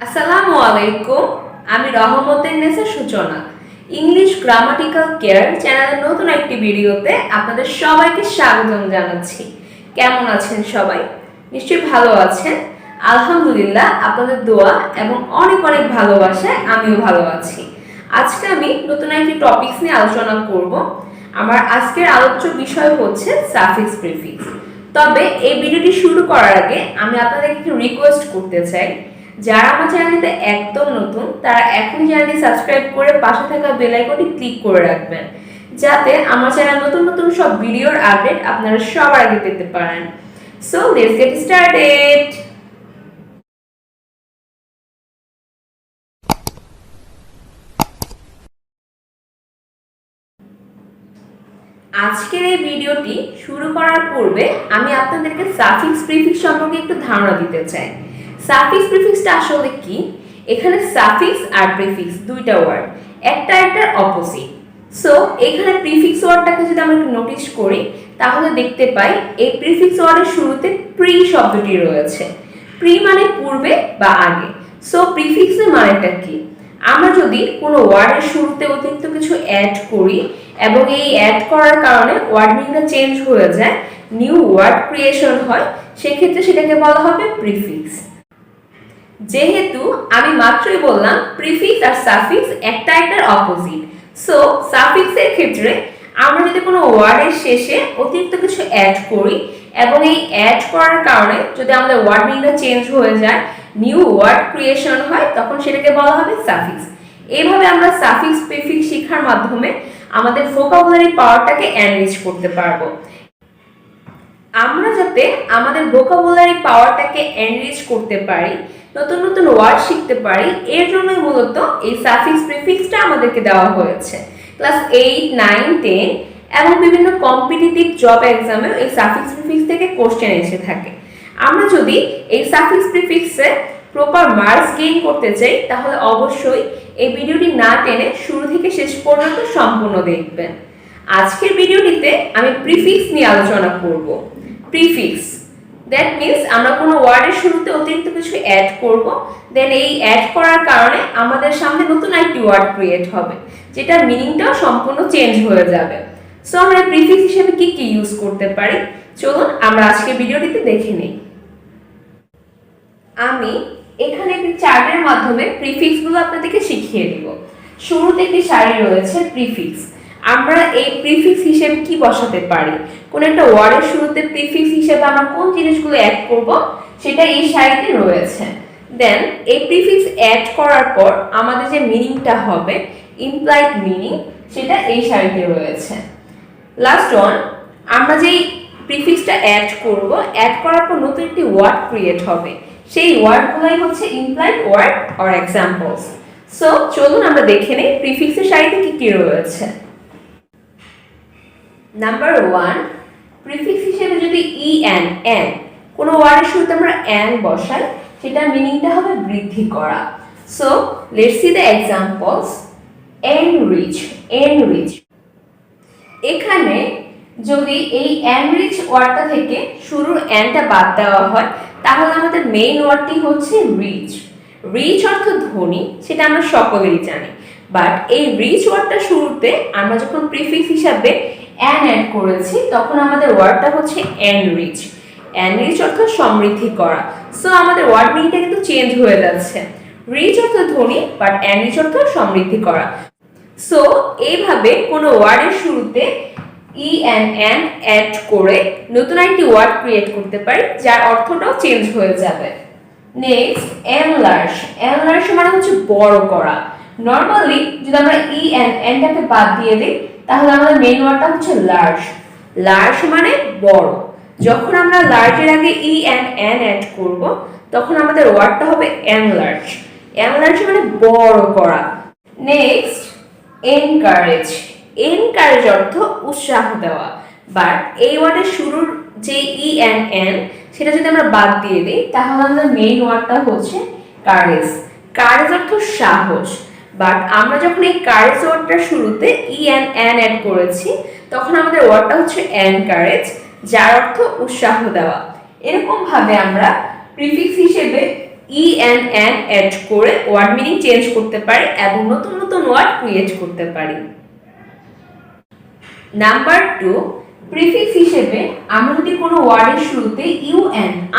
আসসালামু আলাইকুম। আমি রহমতের নেসা সূচনা। ইংলিশ গ্রামাটিক্যাল কেয়ার চ্যানেলের নতুন একটি ভিডিওতে আপনাদের সবাইকে স্বাগতম জানাচ্ছি। কেমন আছেন সবাই? নিশ্চয়ই ভালো আছেন। আলহামদুলিল্লাহ, আপনাদের দোয়া এবং অনেক অনেক ভালোবাসায় আমিও ভালো আছি। আজকে আমি নতুন একটি টপিকস নিয়ে আলোচনা করব। আমার আজকের আলোচ্য বিষয় হচ্ছে সাফিক্স প্রিফিক্স। তবে এই ভিডিওটি শুরু করার আগে আমি আপনাদেরকে একটু রিকোয়েস্ট করতে চাই, যারা আমার চ্যানেলটিতে একদম নতুন তারা এখনই চ্যানেলটি সাবস্ক্রাইব করে পাশে থাকা বেল আইকনটি ক্লিক করে রাখবেন, যাতে আমার চ্যানেল নতুন নতুন সব ভিডিওর আপডেট আপনারা সবার আগে পেতে পারেন। So let's get started. আজকের এই ভিডিওটি শুরু করার পূর্বে আমি আপনাদেরকে সাফিক্স প্রিফিক্স সম্পর্কে একটু ধারণা দিতে চাই। সাফিক্স প্রিফিক্সটা আসলে কি? এখানে সাফিক্স আর প্রিফিক্স দুইটা ওয়ার্ড, একটার অপোজিট। সো এখানে প্রিফিক্স ওয়ার্ডটাকে যদি আমরা একটু নোটিস করি, তাহলে দেখতে পাই এই প্রিফিক্স ওয়ার্ডের শুরুতে প্রি শব্দটি রয়েছে। প্রি মানে পূর্বে বা আগে। সো প্রিফিক্সের মানেটা কি? আমরা যদি কোনো ওয়ার্ডের শুরুতে অতিরিক্ত কিছু অ্যাড করি এবং এই অ্যাড করার কারণে ওয়ার্ড মিনিংটা চেঞ্জ হয়ে যায়, নিউ ওয়ার্ড ক্রিয়েশন হয়, সেক্ষেত্রে সেটাকে বলা হবে প্রিফিক্স। যেহেতু আমি মাত্রই বললাম প্রিফিক্স আর সাফিক্স একটার অপোজিট, সো সাফিক্সের ক্ষেত্রে আমরা যদি কোনো ওয়ার্ডের শেষে অতিরিক্ত কিছু অ্যাড করি এবং এই অ্যাড করার কারণে যদি আমাদের ওয়ার্ড মিনিংটা চেঞ্জ হয়ে যায়, নিউ ওয়ার্ড ক্রিয়েশন হয়, তখন সেটাকে বলা হবে সাফিক্স। এইভাবে আমরা সাফিক্স প্রিফিক্স শেখার মাধ্যমে আমাদের ভোকাবুলারি পাওয়ারটাকে এনরিচ করতে পারবো। আমরা যাতে আমাদের ভোকাবুলারি পাওয়ারটাকে এনরিচ করতে পারি, নতুন নতুন ওয়ার্ড শিখতে পারি, এর জন্যই মূলত এই সাফিক্স প্রিফিক্সটা আমাদেরকে দেওয়া হয়েছে। ক্লাস 8, 9, 10 এবং বিভিন্ন কম্পিটিটিভ জব এক্সামে এই সাফিক্স প্রিফিক্স থেকে কোশ্চেন এসে থাকে। আমরা যদি এই সাফিক্স প্রিফিক্সে প্রপার মার্কস গেইন করতে চাই, তাহলে অবশ্যই এই ভিডিওটি না টেনে শুরু থেকে শেষ পর্যন্ত সম্পূর্ণ দেখবেন। আজকের ভিডিওটিতে আমি প্রিফিক্স নিয়ে আলোচনা করব। প্রিফিক্স দ্যাট মিন্স আমরা কোনো ওয়ার্ডের শুরুতে অতিরিক্ত কিছু অ্যাড করব, দেন এই অ্যাড করার কারণে আমাদের সামনে নতুন একটি ওয়ার্ড ক্রিয়েট হবে, যেটার মিনিংটাও সম্পূর্ণ চেঞ্জ হয়ে যাবে। সো আমরা প্রিফিক্স হিসেবে কি কি ইউজ করতে পারি, চলুন আমরা আজকের ভিডিওটিতে দেখে নিই। আমি এখানে একটি চার্টের মাধ্যমে প্রিফিক্সগুলো আপনাদেরকে শিখিয়ে দিব। শুরুতে একটি সারি রয়েছে প্রিফিক্স। আমরা এই প্রিফিক্স হিসেবে কি বসাতে পারি, কোন একটা ওয়ার্ডের শুরুতে প্রিফিক্স হিসেবে আমরা কোন জিনিসগুলো অ্যাড করব, সেটা এই সারিতে রয়েছে। দেন এই প্রিফিক্স অ্যাড করার পর আমাদের যে মিনিংটা হবে, ইমপ্লাইড মিনিং, সেটা এই সারিতে রয়েছে। লাস্ট ওয়ান, আমরা যেই প্রিফিক্সটা অ্যাড করব, অ্যাড করার পর নতুন একটি ওয়ার্ড ক্রিয়েট হবে, সেই ওয়ার্ডগুলোই হচ্ছে implied word or examples. So চলুন আমরা দেখে নেই প্রিফিক্সের সারিতে কি কি রয়েছে। নাম্বার 1, প্রিফিক্স হিসেবে যদি ই এন এন কোনো ওয়ার্ডের শুরুতে আমরা এন বসাই, সেটার মিনিংটা হবে বৃদ্ধি করা। So let's see the examples. Enrich, enrich. এখানে যদি এই এনরিচ ওয়ার্ডটা থেকে শুরুর এনটা বাদ দেওয়া হয়, তাহলে আমাদের মেইন ওয়ার্ডটি হচ্ছে রিচ। রিচ অর্থ ধনী, সেটা আমরা সকলেই জানি, বাট এই রিচ ওয়ার্ডটা শুরুতে আমরা যখন প্রিফিক্স হিসাবে অ্যান অ্যাড করেছি, তখন আমাদের ওয়ার্ডটা হচ্ছে এনরিচ। এনরিচ অর্থ সমৃদ্ধি করা। সো আমাদের ওয়ার্ড মিনিংটা কিন্তু চেঞ্জ হয়ে যাচ্ছে। রিচ অর্থ ধনী, বাট এনরিচ অর্থ সমৃদ্ধি করা। সো এইভাবে কোনো ওয়ার্ডের শুরুতে ই এন এন অ্যাড করে নতুন একটি ওয়ার্ড ক্রিয়েট করতে পারি, যার অর্থটাও চেঞ্জ হয়ে যাবে। Next, enlarge. এনলার্জ মানে হচ্ছে বড় করা। নরমালি যদি আমরা ই এন এনটাকে বাদ দিয়ে দিই, তাহলে আমাদের মেইন ওয়ার্ডটা হচ্ছে লার্জ। লার্জ মানে বড়। যখন আমরা লার্জের আগে ই এন এন অ্যাড করব, তখন আমাদের ওয়ার্ডটা হবে এনলার্জ। এনলার্জ মানে বড় করা। Next, encourage. এনকারেজ অর্থ উৎসাহ দেওয়া, বাট এই ওয়ার্ডের শুরুর যে ই এন এন, সেটা যদি আমরা বাদ দিয়ে দিই, তাহলে আমাদের মেইন ওয়ার্ডটা হচ্ছে কারেজ। কারেজ অর্থ সাহস, বাট আমরা যখন এই কারেজ ওয়ার্ডটার শুরুতে ই এন এন অ্যাড করেছি, তখন আমাদের ওয়ার্ডটা হচ্ছে এনকারেজ, যার অর্থ উৎসাহ দেওয়া। এরকম ভাবে আমরা প্রিফিক্স হিসেবে এন অ্যাড করে ওয়ার্ড মিনিং চেঞ্জ করতে পারি এবং নতুন নতুন ওয়ার্ড ক্রিয়েট করতে পারি। নাম্বার 2, প্রিফিক্স হিসেবে আমরা যদি কোনো ওয়ার্ডের শুরুতে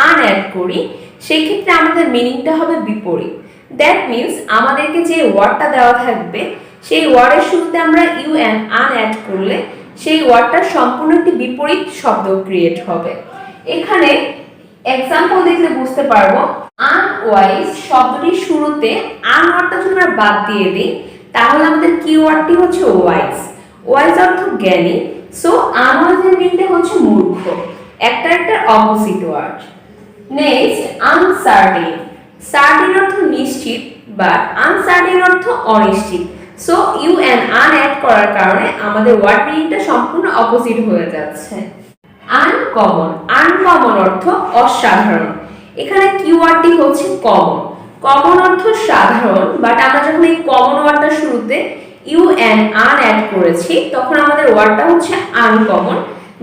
আন অ্যাড করি, সেই ক্ষেত্রে আমাদের মিনিংটা হবে বিপরীত। দ্যাট মিন্স আমাদেরকে যে ওয়ার্ডটা দেওয়া থাকবে সেই ওয়ার্ডের শুরুতে আমরা আন অ্যাড করলে সেই ওয়ার্ডটার সম্পূর্ণ একটি বিপরীত শব্দ ক্রিয়েট হবে। এখানে এক্সাম্পল দেখলে বুঝতে পারবো, আনওয়াইজ শব্দটির শুরুতে আন ওয়ার্ডটা যদি আমরা বাদ দিয়ে দিই তাহলে আমাদের কি ওয়ার্ডটি হচ্ছে ওয়াইজ। ওয়াইজ অর্থ জ্ঞানী, সো আনওয়াইজের মিনিংটা হচ্ছে মূর্খ, একটা opposite word. Next, uncertain. Certain অর্থ নিশ্চিত, বাট আনসার্টেন অর্থ অনিশ্চিত। সো আন অ্যাড করার কারণে আমাদের ওয়ার্ড মিনিংটা সম্পূর্ণ অপোজিট হয়ে যাচ্ছে। আনকমন। আনকমন অর্থ অসাধারণ। এখানে কিওয়ার্ডটি হচ্ছে কমন। কমন অর্থ সাধারণ, বাট আমরা যখন এই কমন ওয়ার্ডটা শুরুতে আন অ্যাড করেছি তখন আমাদের ওয়ার্ডটা হচ্ছে আনকমন,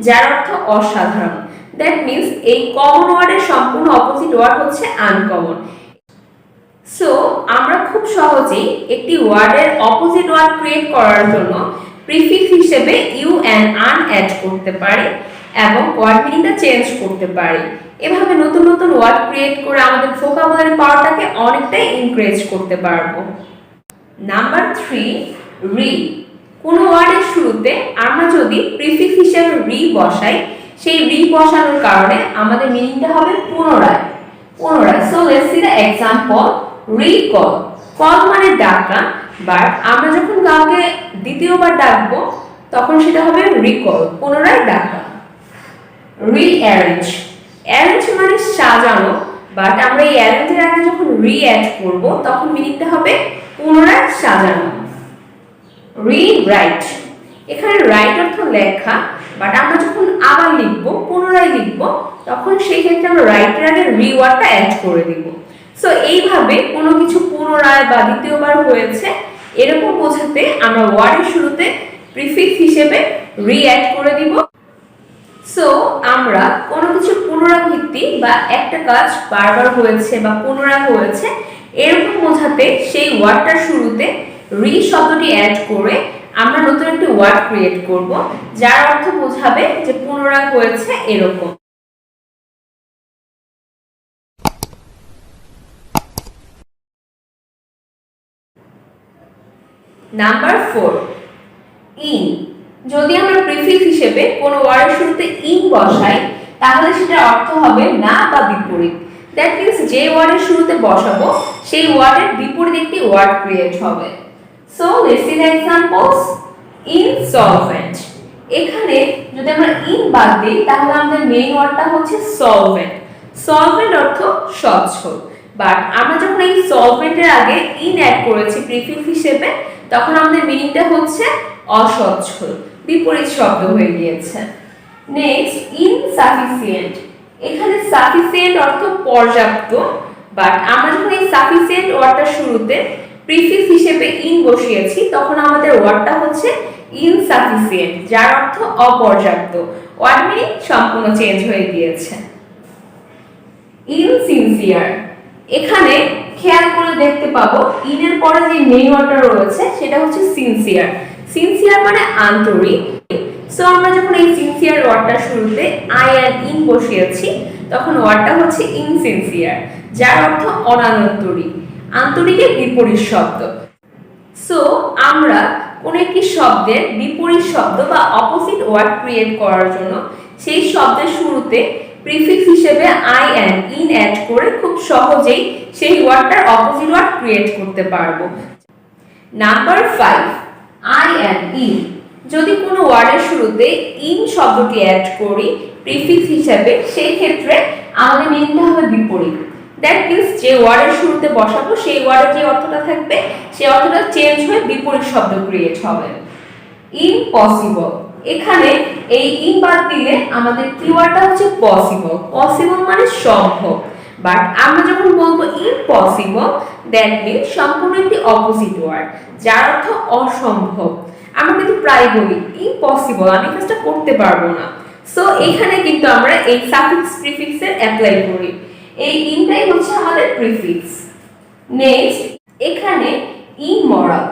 যার অর্থ অসাধারণ। দ্যাট মিন্স এই কমন ওয়ার্ডের সম্পূর্ণ অপোজিট ওয়ার্ড হচ্ছে আনকমন। সো আমরা খুব সহজেই একটি ওয়ার্ডের অপোজিট ওয়ার্ড ক্রিয়েট করার জন্য প্রিফিক্স হিসেবে আন অ্যাড করতে পারি এবং ওয়ার্ড মিনিংটা চেঞ্জ করতে পারি। এভাবে নতুন নতুন ওয়ার্ড ক্রিয়েট করে আমাদের ভোকাবুলারি পাওয়ারটাকে অনেকটাই ইনক্রিজ করতে পারবো। নাম্বার 3, রি। কোন ওয়ার্ডের শুরুতে আমরা যদি প্রিফিক্স হিসেবে রি বসাই, সেই রি বসানোর কারণে আমাদের মিনিংটা হবে পুনরায়। So let's see the example. Recall. Call মানে ডাকা, বাট আমরা যখন কাউকে দ্বিতীয়বার ডাকবো তখন সেটা হবে রিকল, পুনরায় ডাকা। রিঅ্যারেঞ্জ। অ্যারেঞ্জ মানে সাজানো, বাট আমরা এই অ্যারেঞ্জের আগে যখন রি অ্যাড করব তখন মিনিংটা হবে পুনরায় সাজানো। রিরাইট। এখানে রাইট অর্থ লেখা, বাট আমরা যখন আবার লিখব, পুনরায় লিখব, তখন সেই ক্ষেত্রে আমরা রাইটের আগে রি ওয়ার্ডটা অ্যাড করে দিব। সো এইভাবে কোনো কিছু পুনরায় বা দ্বিতীয়বার হয়েছে এরকম বোঝাতে আমরা ওয়ার্ডের শুরুতে প্রিফিক্স হিসেবে রি অ্যাড করে দিব। সো আমরা কোনো কিছু পুনরাবৃত্তি বা একটা কাজ বারবার হয়েছে বা পুনরায় হয়েছে এরকম বোঝাতে সেই ওয়ার্ডটার শুরুতে রি শব্দটি অ্যাড করে আমরা নতুন একটি ওয়ার্ড ক্রিয়েট করব, যার অর্থ বোঝাবে যে পুনরায় হয়েছে এরকম। Number 4, in. যদি আমরা প্রিফিক্স হিসেবে কোনো ওয়ার্ডের শুরুতে ইন বসাই তাহলে সেটার অর্থ হবে না বা বিপরীত। দ্যাট মিন্স যে ওয়ার্ডের শুরুতে বসাবো সেই ওয়ার্ডের বিপরীত একটি ওয়ার্ড ক্রিয়েট হবে। So let's see the examples. Insolvent. এখানে যদি আমরা ইন বাদ দিই তাহলে আমাদের মেইন ওয়ার্ডটা হচ্ছে সলভেন্ট। সলভেন্ট অর্থ সচ্ছল, বাট আমরা যখন এই সলভেন্টের আগে ইন অ্যাড করেছি প্রিফিক্স হিসেবে তখন আমাদের মিনিংটা হচ্ছে অসচ্ছল, বিপরীত শব্দ হয়ে গিয়েছে। Next, insufficient. এখানে সাফিসিয়েন্ট অর্থ পর্যাপ্ত, বাট আমরা যখন এই সাফিসিয়েন্ট ওয়ার্ডটা শুরুতে প্রিফিক্স হিসেবে ইন বসিয়েছি তখন আমাদের ওয়ার্ডটা হচ্ছে ইনসাফিসিয়েন্ট, যার অর্থ অপর্যাপ্ত। ওয়ার্ড মিনিং সম্পূর্ণ চেঞ্জ হয়ে গিয়েছে। ইনসিনসিয়ার। এখানে খেয়াল করে দেখতে পাবো ইনের পরে যে মেইন ওয়ার্ডটা রয়েছে সেটা হচ্ছে সিনসিয়ার। সিনসিয়ার মানে আন্তরিক। সো আমরা যখন এই সিনসিয়ার ওয়ার্ডটা শুরুতে ইন বসিয়েছি তখন ওয়ার্ডটা হচ্ছে ইনসিনসিয়ার, যার অর্থ অনান্তরিক, আন্তরিকের বিপরীত শব্দ। সো আমরা কোন একটি শব্দের বিপরীত শব্দ বা অপোজিট ওয়ার্ড ক্রিয়েট করার জন্য সেই শব্দের শুরুতে প্রিফিক্স হিসেবে ইন অ্যাড করে খুব সহজেই সেই ওয়ার্ডটার অপোজিট ওয়ার্ড ক্রিয়েট করতে পারবো। Number 5, in. যদি কোনো ওয়ার্ডের শুরুতে ইন শব্দটি অ্যাড করি প্রিফিক্স হিসেবে সেই ক্ষেত্রে আমাদের মিনিংটা হবে বিপরীত। দ্যাট মিন্স যে ওয়ার্ডের শুরুতে বসাবো সেই ওয়ার্ডের যে অর্থটা থাকবে সেই অর্থটা চেঞ্জ হয়ে বিপরীত শব্দ ক্রিয়েট হবে। ইম্পসিবল। এখানে এই ইন বাদ দিলে আমাদের কিওয়ার্ডটা হচ্ছে পসিবল। পসিবল মানে সম্ভব, বাট আমরা যখন বলবো ইম্পসিবল দ্যাট মিন্স সম্পূর্ণ একটি অপোজিট ওয়ার্ড, যার অর্থ অসম্ভব। আমরা কিন্তু প্রায় বলি ইম্পসিবল, আমি কাজটা করতে পারবো না। সো এখানে কিন্তু আমরা এই সাফিক্স প্রিফিক্সের অ্যাপ্লাই করি। এই ইনটাই হচ্ছে আমাদের প্রিফিক্স। নেক্সট এখানে ইমরাল,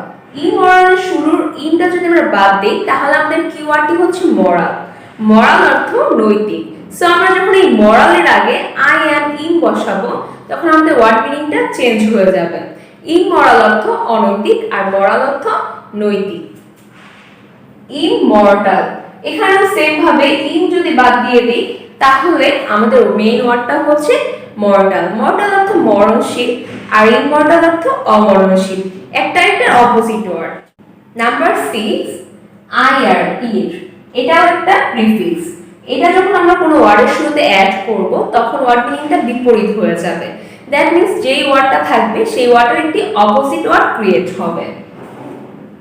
ইমরালের শুরুর ইনটা যদি আমরা বাদ দিই তাহলে আমাদের কিওয়ার্ডটি হচ্ছে মরাল। মরাল অর্থ নৈতিক। সো আমরা যখন এই মরালের আগে আই অ্যাম ইন বসাবো তখন আমাদের ওয়ার্ড মিনিংটা চেঞ্জ হয়ে যাবে। ইমরাল অর্থ অনৈতিক আর মরাল অর্থ নৈতিক। ইমমর্টাল, এখানে সেম ভাবে ইন যদি বাদ দিয়ে দিই তাহলে আমাদের মেইন ওয়ার্ডটা হচ্ছে মর্টাল। মর্টাল অর্থ মরণশীল আর ইমমর্টাল অর্থ অমরণশীল, একটা অপোজিট ওয়ার্ড। নাম্বার 6 আইআর ইর, এটাও একটা প্রিফিক্স। এটা যখন আমরা কোনো ওয়ার্ডের শুরুতে অ্যাড করব তখন ওয়ার্ড মিনিংটা বিপরীত হয়ে যাবে। দ্যাট মিন্স যেই ওয়ার্ডটা থাকবে সেই ওয়ার্ডের একটি অপোজিট ওয়ার্ড ক্রিয়েট হবে।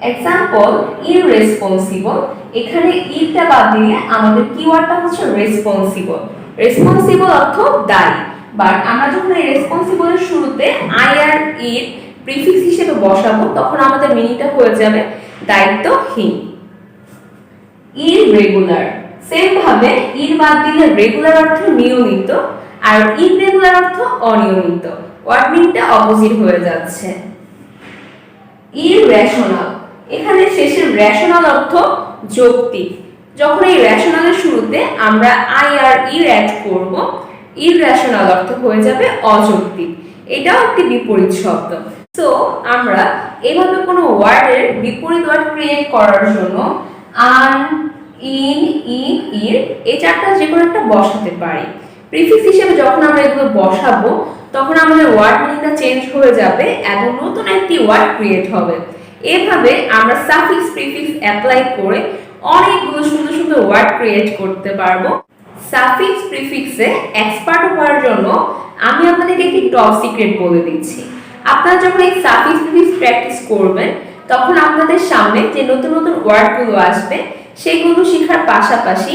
এক্সাম্পল ইররেসপন্সিবল, এখানে ইরটা বাদ দিলে আমাদের কিওয়ার্ডটা হচ্ছে রেসপন্সিবল। রেসপন্সিবল অর্থ দায়ী, বাট আমরা যখন এই রেসপন্সিবলের শুরুতে আই আর ইর প্রিফিক্স হিসেবে বসাবো তখন আমাদের মিনিংটা হয়ে যাবে দায়িত্বহীন। ইররেগুলার, সেম ভাবে ইর বাদ দিলে রেগুলার অর্থ নিয়মিত আর ইররেগুলার অর্থ অনিয়মিত, ওয়ার্ড মিনিংটা অপোজিট হয়ে যাচ্ছে। ইররেশনাল, এখানে শেষের রেশনাল অর্থ যৌক্তিক। যখন এই রেশনালের শুরুতে আমরা আই আর ইর অ্যাড করব ইররেশনাল অর্থ হয়ে যাবে অযৌক্তিক, এটাও একটি বিপরীত শব্দ। সো আমরা এভাবে কোনো ওয়ার্ডের বিপরীত ওয়ার্ড ক্রিয়েট করার জন্য আন, ইন, ইর এই চারটা যে কোনো একটা বসাতে পারি। প্রিফিক্স হিসেবে যখন আমরা এগুলো বসাবো তখন আমাদের ওয়ার্ড মিনিংটা চেঞ্জ হয়ে যাবে এবং নতুন একটি ওয়ার্ড ক্রিয়েট হবে। এভাবে আমরা সাফিক্স প্রিফিক্স অ্যাপ্লাই করে অনেকগুলো সুন্দর সুন্দর ওয়ার্ড ক্রিয়েট করতে পারবো। সাফিক্স প্রিফিক্সে এক্সপার্ট হওয়ার জন্য আমি আপনাদেরকে একটি টপ সিক্রেট বলে দিচ্ছি। আপনারা যখন এই সাফিক্স প্রিফিক্স প্র্যাকটিস করবেন তখন আপনাদের সামনে যে নতুন নতুন ওয়ার্ডগুলো আসবে সেগুলো শেখার পাশাপাশি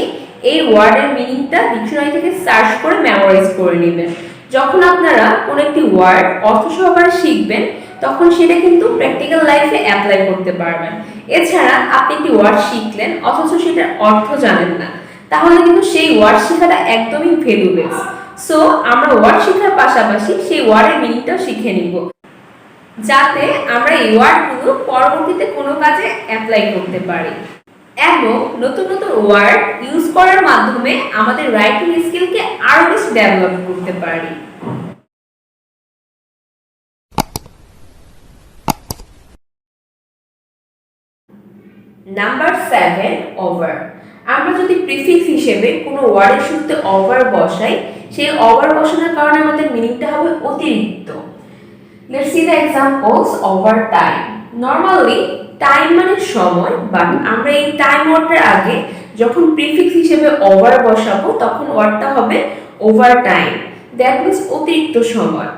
এই ওয়ার্ডের মিনিংটা ডিকশনারি থেকে সার্চ করে মেমোরাইজ করে নেবেন। যখন আপনারা কোনো একটি ওয়ার্ড অর্থ সহকারে শিখবেন তখন সেটা কিন্তু প্র্যাকটিক্যাল লাইফে অ্যাপ্লাই করতে পারবেন। এছাড়া আপনি একটি ওয়ার্ড শিখলেন অথচ সেটার অর্থ জানেন না, তাহলে কিন্তু সেই ওয়ার্ড শেখাটা একদমই ভ্যালুলেস। সো আমরা ওয়ার্ড শেখার পাশাপাশি সেই ওয়ার্ডের মিনিংটাও শিখে নিব যাতে আমরা এই ওয়ার্ডগুলো পরবর্তীতে কোনো কাজে অ্যাপ্লাই করতে পারি এবং নতুন নতুন ওয়ার্ড ইউজ করার মাধ্যমে আমাদের রাইটিং স্কিলকে আরো বেশি ডেভেলপ করতে পারি। নাম্বার 7 ওভার, আমরা যদি প্রিফিক্স হিসেবে কোনো ওয়ার্ডের শুরুতে ওভার বসাই সেই ওভার বসানোর কারণে আমাদের মিনিংটা হবে অতিরিক্ত। Let's see the examples. Over time, normally time মানে সময়, বাট আমরা এই টাইম ওয়ার্ডের আগে যখন প্রিফিক্স হিসেবে ওভার বসাবো তখন ওয়ার্ডটা হবে ওভার টাইম, দ্যাট মিন্স অতিরিক্ত সময়।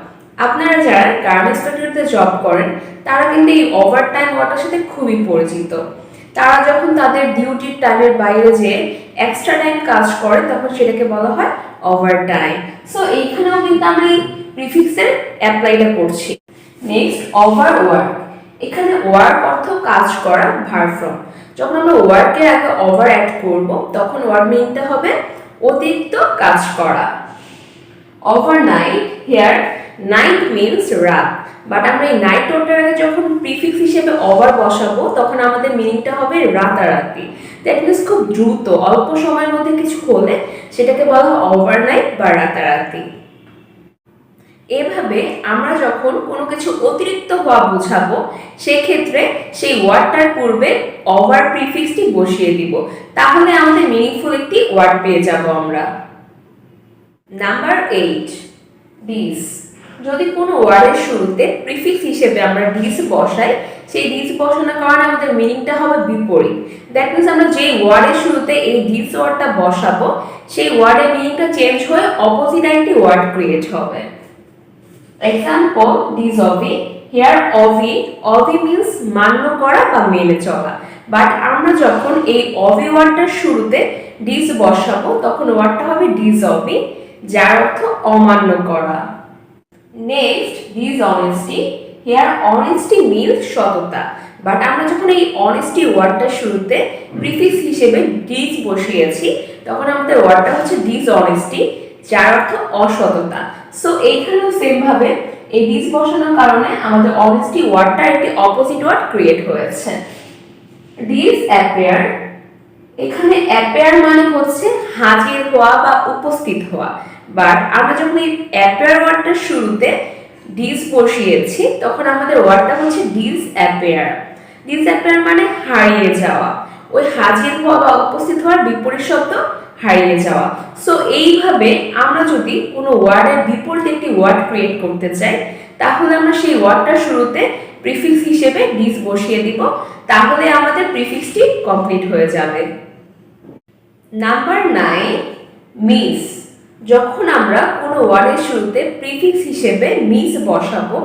আপনারা যারা গার্মেন্টস ফ্যাক্টরিতে জব করেন তারা কিন্তু এই ওভার টাইম ওয়ার্ডটার সাথে খুবই পরিচিত। তারা যখন তাদের ডিউটির টাইমের বাইরে যে এক্সট্রা টাইম কাজ করে তখন সেটাকে বলা হয় ওভার টাইম। সো এইখানেও কিন্তু আমরা এই প্রিফিক্সের অ্যাপ্লাইটা করছি। নেক্সট ওভার ওয়ার্ক, এখানে ওয়ার্ক অর্থ কাজ করা, ভার্ব ফর্ম। যখন আমরা ওয়ার্কের আগে ওভার অ্যাড করব তখন ওয়ার্ড মিনিংটা হবে অতিরিক্ত কাজ করা। ওভারনাইট, হিয়ার নাইট মিন্স রাত, বাট আমরা এই নাইট ওয়ার্ডের আগে যখন প্রিফিক্স হিসেবে ওভার বসাবো তখন আমাদের মিনিংটা হবে রাতারাতি। দ্যাট মিন্স খুব দ্রুত অল্প সময়ের মধ্যে কিছু হলে সেটাকে বলা হয় ওভারনাইট বা রাতারাতি। এভাবে আমরা যখন কোনো কিছু অতিরিক্ত হওয়া বোঝাবো সেক্ষেত্রে সেই ওয়ার্ডটার পূর্বে ওভার প্রিফিক্সটি বসিয়ে দিব, তাহলে আমাদের মিনিংফুল একটি ওয়ার্ড পেয়ে যাব আমরা। নাম্বার 8 ডিস, যদি কোনো ওয়ার্ডের শুরুতে প্রিফিক্স হিসেবে আমরা ডিস বসাই সেই ডিস বসানোর কারণে আমাদের মিনিংটা হবে বিপরীত। দ্যাট মিন্স আমরা যে ওয়ার্ডের শুরুতে এই ডিস ওয়ার্ডটা বসাবো সেই ওয়ার্ডের মিনিংটা চেঞ্জ হয়ে অপোজিট একটি ওয়ার্ড ক্রিয়েট হবে। এক্সাম্পল ডিসঅবি, হিয়ার অবি মিন্স মান্য করা বা মেনে চলা, বাট আমরা যখন এই অবি ওয়ার্ডটার শুরুতে ডিস বসাবো তখন ওয়ার্ডটা হবে ডিসঅবি যার অর্থ অমান্য করা। Next dishonesty, here honesty means সততা, বাট আমরা যখন এই অনেস্টি ওয়ার্ডটার শুরুতে প্রিফিক্স হিসেবে ডিস বসিয়েছি তখন আমাদের ওয়ার্ডটা হচ্ছে ডিসঅনেস্টি যার অর্থ অসততা। সো এইখানেও সেম ভাবে এই ডিস বসানোর কারণে আমাদের অনেস্টি ওয়ার্ডটা একটি অপোজিট ওয়ার্ড ক্রিয়েট হয়েছে। ডিস অ্যাপিয়ার, এখানে অ্যাপিয়ার মানে হচ্ছে হাজির হওয়া বা উপস্থিত হওয়া, বাট আমরা যখন এই অ্যাপিয়ার ওয়ার্ডটার শুরুতে ডিস বসিয়েছি তখন আমাদের ওয়ার্ডটা হচ্ছে ডিস অ্যাপিয়ার। ডিস অ্যাপিয়ার মানে হারিয়ে যাওয়া, ওই হাজির হওয়া বা উপস্থিত হওয়ার বিপরীত শব্দ হারিয়ে যাওয়া। সো এইভাবে আমরা যদি কোনো ওয়ার্ডের বিপরীত একটি ওয়ার্ড ক্রিয়েট করতে চাই তাহলে আমরা সেই ওয়ার্ডটার শুরুতে প্রিফিক্স হিসেবে ডিস বসিয়ে দিব, তাহলে আমাদের প্রিফিক্সটি কমপ্লিট হয়ে যাবে। Number 9, miss. যখন আমরা কোনো ওয়ার্ডের শুরুতে প্রিফিক্স হিসেবে মিস বসাবো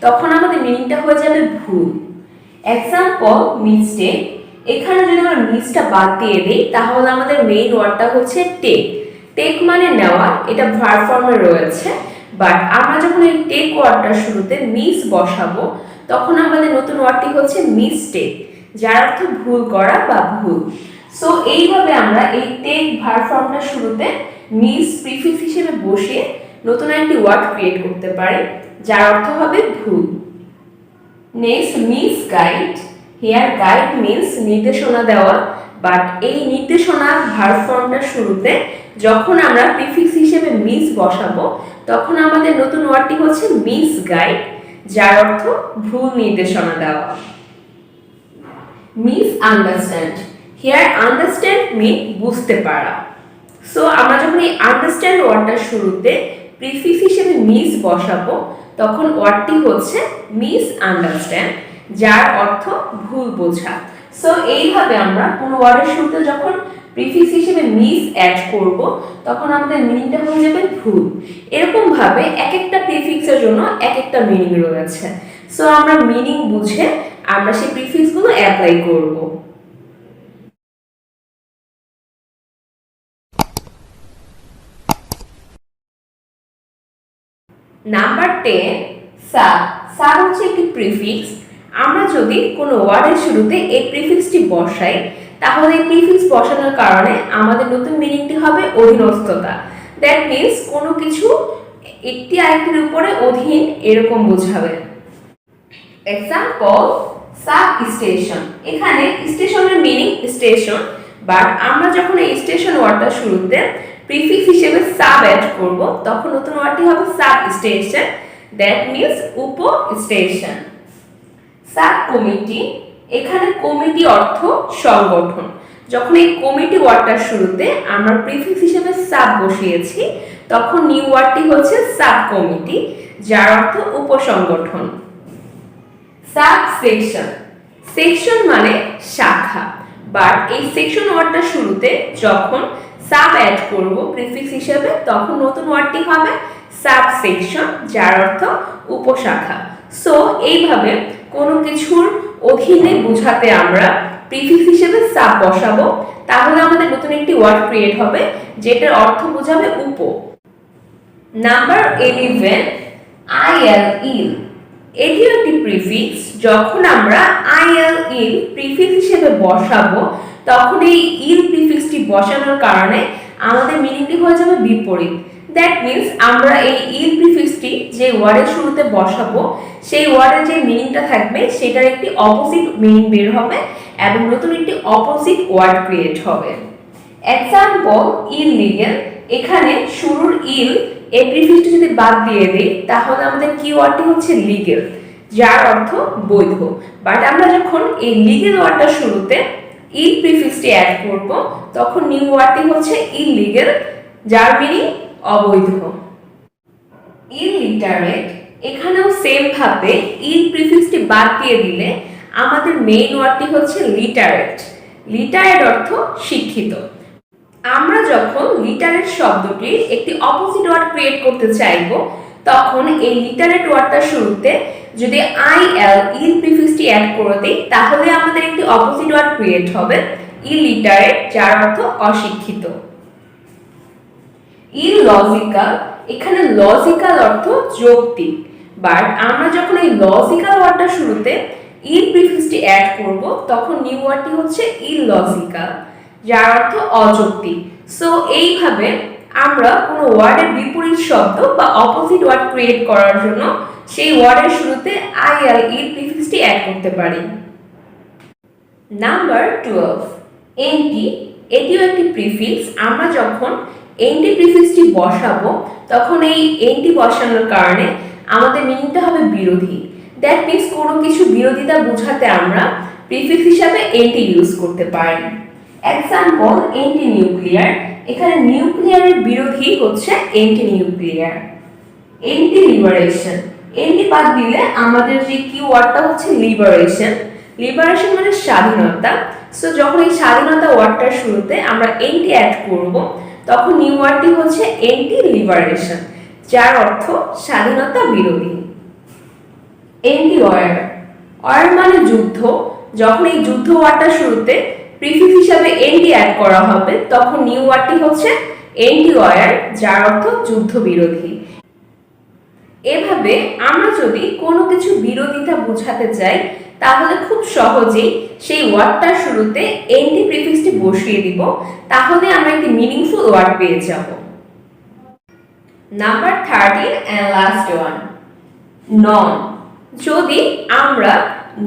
তখন আমাদের মিনিংটা হয়ে যাবে ভুল। Example, mistake. এখানে যদি আমরা মিসটা বাদ দিয়ে দিই তাহলে আমাদের মেইন ওয়ার্ডটা হচ্ছে টেক। টেক মানে নেওয়া, এটা ভার্ব ফর্মে রয়েছে, বাট আমরা যখন এই টেক ওয়ার্ডটার শুরুতে মিস বসাবো তখন আমাদের নতুন ওয়ার্ডটি হচ্ছে মিস্টেক, যার অর্থ ভুল করা বা ভুল। সো এইভাবে আমরা এই টেক ভার্ব ফর্মটার শুরুতে মিস প্রিফিক্স হিসেবে বসিয়ে নতুন একটি ওয়ার্ড ক্রিয়েট করতে পারি যার অর্থ হবে ভুল। Next, miss guide. Here guide means নির্দেশনা দেওয়া, বাট এই নির্দেশনা ভার্ব ফর্মটার শুরুতে যখন আমরা প্রিফিক্স হিসেবে মিস বসাবো তখন আমাদের নতুন ওয়ার্ডটি হচ্ছে মিস গাইড, যার অর্থ ভুল নির্দেশনা দেওয়া। Miss understand. হিয়ার আন্ডারস্ট্যান্ড মিন বুঝতে পারা। সো আমরা যখন এই আন্ডারস্ট্যান্ড ওয়ার্ডটার শুরুতে প্রিফিক্স হিসেবে মিস বসাবো তখন ওয়ার্ডটি হচ্ছে মিস আন্ডারস্ট্যান্ড, যার অর্থ ভুল বোঝা। সো এইভাবে আমরা কোনো ওয়ার্ডের শুরুতে যখন প্রিফিক্স হিসেবে মিস অ্যাড করব তখন আমাদের মিনিংটা হয়ে যাবে ভুল। এরকম ভাবে এক একটা প্রিফিক্সের জন্য এক একটা মিনিং রয়েছে। সো আমরা মিনিং বুঝে আমরা সেই প্রিফিক্সগুলো অ্যাপ্লাই করব। Number 10, sub. সাব হচ্ছে একটি প্রিফিক্স। আমরা যদি কোনো ওয়ার্ডের শুরুতে এই প্রিফিক্সটি বসাই তাহলে এই প্রিফিক্স বসানোর কারণে আমাদের নতুন মিনিংটি হবে অধীনস্থতা। দ্যাট মিন্স কোনো কিছু একটি আরেকটির উপরে অধীন, এরকম বোঝাবে। Example, sub station. এখানে স্টেশনের মিনিং স্টেশন, বাট আমরা যখন এই স্টেশন ওয়ার্ডটা শুরুতে প্রিফিক্স হিসেবে সাব অ্যাড করব তখন নতুন ওয়ার্ডটি হবে সাব স্টেশন, দ্যাট মিন্স উপ স্টেশন। Sub committee. এখানে কমিটি অর্থ সংগঠন। যখন এই কমিটি ওয়ার্ডটার শুরুতে আমরা প্রিফিক্স হিসেবে সাব বসিয়েছি তখন নিউ ওয়ার্ডটি হচ্ছে সাব কমিটি, যার অর্থ উপসংগঠন। Sub section. সেকশন মানে শাখা, বাট এই সেকশন ওয়ার্ডটার শুরুতে যখন সাব অ্যাড করব প্রিফিক্স হিসেবে তখন নতুন ওয়ার্ডটি হবে সাব সেকশন, যার অর্থ উপশাখা। সো এইভাবে কোনো কিছুর অধীনে বোঝাতে আমরা প্রিফিক্স হিসেবে সাব বসাবো, তাহলে আমাদের নতুন একটি ওয়ার্ড ক্রিয়েট হবে যেটার অর্থ বোঝাবে উপ। নাম্বার 11, আইএল ইল। এটিও একটি প্রিফিক্স। যখন আমরা আইএল ইল প্রিফিক্স হিসেবে বসাবো তখন এই ইল প্রিফিক্সটি বসানোর কারণে আমাদের মিনিংটি হয়ে যাবে বিপরীত। দ্যাট মিন্স আমরা এই ইল প্রিফিক্সটি যে ওয়ার্ডের শুরুতে বসাবো সেই ওয়ার্ডের যে মিনিংটা থাকবে সেটার একটি অপোজিট মিনিং বের হবে এবং নতুন একটি অপোজিট ওয়ার্ড ক্রিয়েট হবে। Example, illegal. এখানে শুরুর ইল এই প্রিফিক্সটি যদি বাদ দিয়ে দিই তাহলে আমাদের কি ওয়ার্ডটি হচ্ছে লিগ্যাল, যার অর্থ বৈধ। বাট আমরা যখন এই লিগ্যাল ওয়ার্ডটার শুরুতে ইল প্রিফিক্সটি অ্যাড করব তখন নিউ ওয়ার্ডটি হচ্ছে ইললিগ্যাল, যার মিনিং অবৈধ। ইলিটারেট। এখানেও সেম ভাবে ইল প্রিফিক্সটি বাদ দিয়ে দিলে আমাদের মেইন ওয়ার্ডটি হচ্ছে লিটারেট। লিটারেট অর্থ শিক্ষিত। আমরা যখন লিটারেট শব্দটির একটি অপোজিট ওয়ার্ড ক্রিয়েট করতে চাইব তখন এই লিটারেট ওয়ার্ডটার শুরুতে যদি আইএল ইল প্রিফিক্সটি অ্যাড করে দিই তাহলে আমাদের একটি অপোজিট ওয়ার্ড ক্রিয়েট হবে ইলিটারেট, যার অর্থ অশিক্ষিত। ইললজিক্যাল। এখানে লজিক্যাল অর্থ যৌক্তিক, বাট আমরা যখন এই লজিক্যাল ওয়ার্ডটার শুরুতে ইল প্রিফিক্সটি অ্যাড করব তখন নিউ ওয়ার্ডটি হচ্ছে ইললজিক্যাল, যার অর্থ অযৌক্তিক। সো এইভাবে আমরা কোনো ওয়ার্ডের বিপরীত শব্দ বা অপোজিট ওয়ার্ড ক্রিয়েট করার জন্য সেই ওয়ার্ডের শুরুতে ILE প্রিফিক্সটি অ্যাড করতে পারি। নাম্বার 12, এনটি। এটিও একটি প্রিফিক্স। আমরা যখন এনটি প্রিফিক্সটি বসাবো তখন এই এনটি বসানোর কারণে আমাদের মিনিংটা হবে বিরোধী। দ্যাট মিন্স কোনো কিছু বিরোধিতা বোঝাতে আমরা প্রিফিক্স হিসাবে এনটি ইউজ করতে পারি। Example, anti nuclear. এখানে নিউক্লিয়ারের বিরোধী হচ্ছে anti nuclear. Anti liberation, anti বাদ দিলে আমাদের যে কি ওয়ার্ডটা হচ্ছে লিবারেশন। লিবারেশন মানে স্বাধীনতা। সো যখন এই স্বাধীনতা ওয়ার্ডটার শুরুতে আমরা এন্টি অ্যাড করব তখন নিউ ওয়ার্ডটি হচ্ছে এন্টি লিবারেশন, যার অর্থ স্বাধীনতা বিরোধী। এন্টি ওয়ার, ওয়ার মানে যুদ্ধ। যখন এই যুদ্ধ ওয়ার্ডটার শুরুতে প্রিফিক্স হিসাবে এন্টি অ্যাড করা হবে তখন নিউ ওয়ার্ডটি হচ্ছে এন্টি ওয়ার, যার অর্থ যুদ্ধ বিরোধী। এভাবে আমরা যদি কোনো কিছু বিরোধিতা বোঝাতে চাই তাহলে খুব সহজেই সেই ওয়ার্ডটার শুরুতে এন্টি প্রিফিক্সটি বসিয়ে দিব, তাহলে আমরা একটি মিনিংফুল ওয়ার্ড পেয়ে যাব। নাম্বার 13 এন্ড লাস্ট ওয়ান, নন। যদি আমরা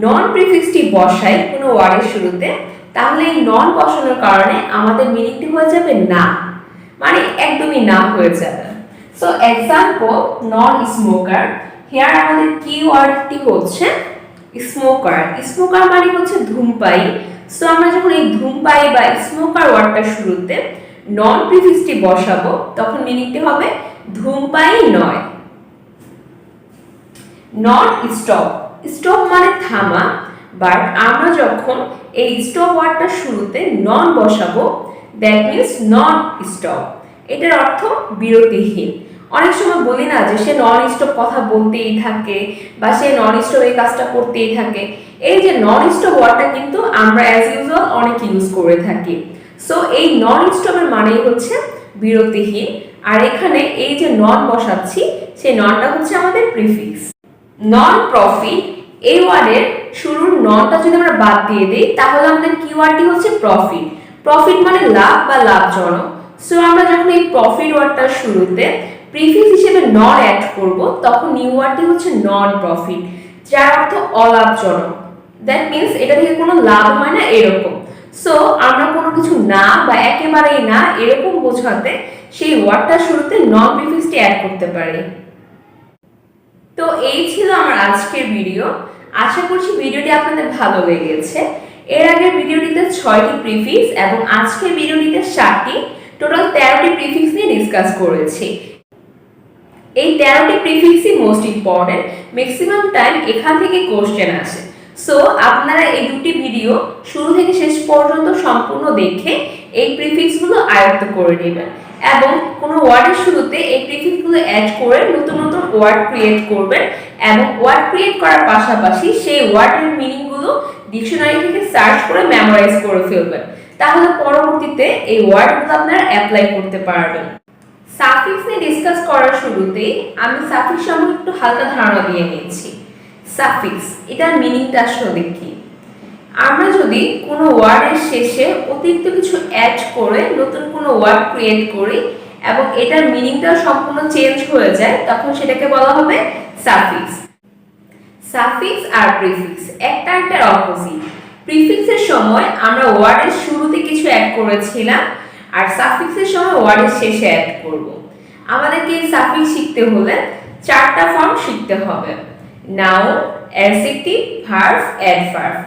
নন প্রিফিক্সটি বসাই কোনো ওয়ার্ডের শুরুতে তাহলে এই নন বসানোর কারণে আমাদের মিনিংটি হয়ে যাবে না, মানে একদমই না হয়ে যাবে। So example, non smoker. Here আমাদের কি ওয়ার্ডটি হচ্ছে স্মোকার। স্মোকার মানে হচ্ছে ধূমপায়ী। সো আমরা যখন এই ধূমপায়ী বা স্মোকার ওয়ার্ডটার শুরুতে নন প্রিফিক্সটি বসাবো তখন মিনিংটি হবে ধূমপায়ী নয়। নন স্টপ, স্টপ মানে থামা, বাট আমরা যখন এই স্টপ ওয়ার্ডটার শুরুতে নন বসাবো দ্যাট মিন্স নট স্টপ। এটার অর্থ বিরতিহীন। অনেক সময় বলি না যে সে নন স্টপ কথা বলতেই থাকে বা সে নন স্টপ এই কাজটা করতেই থাকে। এই যে নন স্টপ ওয়ার্ডটা কিন্তু আমরা অ্যাজ ইউজুয়াল অনেক ইউজ করে থাকি। সো এই নন স্টপের মানেই হচ্ছে বিরতিহীন, আর এখানে এই যে নন বসাচ্ছি সেই ননটা হচ্ছে আমাদের প্রিফিক্স। নন প্রফিট, এই ওয়ার্ডের শুরুর ননটা যদি আমরা বাদ দিয়ে দিই তাহলে আমাদের কি ওয়ার্ডটি হচ্ছে প্রফিট। প্রফিট মানে লাভ বা লাভজনক। সো আমরা যখন এই প্রফিট ওয়ার্ডটার শুরুতে প্রিফিক্স হিসেবে নন অ্যাড করব তখন নিউ ওয়ার্ডটি হচ্ছে নন প্রফিট, যার অর্থ অলাভজনক। দ্যাট মিন্স এটা থেকে কোনো লাভ হয় না এরকম। সো আমরা কোনো কিছু না বা একেবারেই না এরকম বোঝাতে সেই ওয়ার্ডটার শুরুতে নন প্রিফিক্সটি অ্যাড করতে পারি। তো এই ছিল আমার আজকের ভিডিও। আশা করছি ভিডিওটি আপনাদের ভালো লেগেছে। এর আগের ভিডিওটিতে 6টি প্রিফিক্স এবং আজকের ভিডিওটিতে 7টি, টোটাল 13টি প্রিফিক্স নিয়ে ডিসকাস করেছি। এই 13টি প্রিফিক্সই মোস্ট ইম্পর্টেন্ট। ম্যাক্সিমাম টাইম এখান থেকে কোশ্চেন আসে। সো আপনারা এই দুটি ভিডিও শুরু থেকে শেষ পর্যন্ত সম্পূর্ণ দেখে এই প্রিফিক্সগুলো আয়ত্ত করে নেবেন এবং কোনো ওয়ার্ডের শুরুতে এই প্রিফিক্সগুলো অ্যাড করে নতুন নতুন ওয়ার্ড ক্রিয়েট করবেন এবং ওয়ার্ড ক্রিয়েট করার পাশাপাশি সেই ওয়ার্ডের মিনিংগুলো ডিকশনারি থেকে সার্চ করে মেমোরাইজ করে ফেলবেন। তাহলে পরবর্তীতে এই ওয়ার্ডগুলো আপনারা অ্যাপ্লাই করতে পারবেন। সাফিক্স নিয়ে ডিসকাস করার শুরুতেই আমি সাফিক্স সম্পর্কে একটু হালকা ধারণা দিয়ে নিয়েছি। সাফিক্স, এটার মিনিংটা আসলে কি? আমরা যদি কোনো ওয়ার্ডের শেষে অতিরিক্ত কিছু অ্যাড করে নতুন কোনো ওয়ার্ড ক্রিয়েট করি এবং এটার মিনিংটা সম্পূর্ণ চেঞ্জ হয়ে যায় তখন সেটাকে বলা হবে সাফিক্স। সাফিক্স আর প্রিফিক্স একটা একটার অপোজিট। প্রিফিক্সের সময় আমরা ওয়ার্ডের শুরুতে কিছু অ্যাড করেছিলাম আর সাফিক্সের সময় ওয়ার্ডের শেষে অ্যাড করব। আমাদেরকে এই সাফিক্স শিখতে হলে 4টা ফর্ম শিখতে হবে: নাউন, অ্যাডজেক্টিভ, ভার্ব, অ্যাডভার্ব।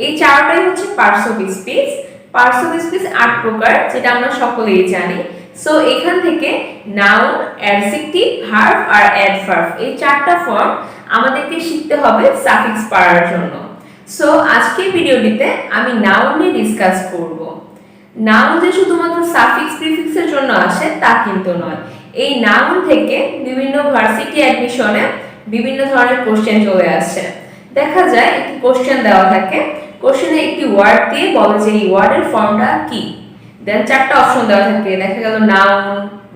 এই 4টাই হচ্ছে parts of speech. Parts of speech 8 প্রকার, যেটা আমরা সকলেই জানি। সো এখান থেকে নাউন, অ্যাডজেক্টিভ, ভার্ব আর অ্যাডভার্ব এই 4টা ফর্ম আমাদেরকে শিখতে হবে সাফিক্স পাওয়ার জন্য। সো আজকের ভিডিওটিতে আমি নাউন নিয়ে ডিসকাস করব। নাউন যে শুধুমাত্র সাফিক্স প্রিফিক্সের জন্য আসে তা কিন্তু নয়। এই নাউন থেকে বিভিন্ন ভার্সিটি অ্যাডমিশনে বিভিন্ন ধরনের কোশ্চেন চলে আসে। দেখা যায় একটি কোশ্চেন দেওয়া থাকে, কোশ্চেনে একটি ওয়ার্ড দিয়ে বলে যে এই ওয়ার্ডের ফর্মটা কি। দেন 4টা অপশন দেওয়া থাকে, দেখা গেল নাউন,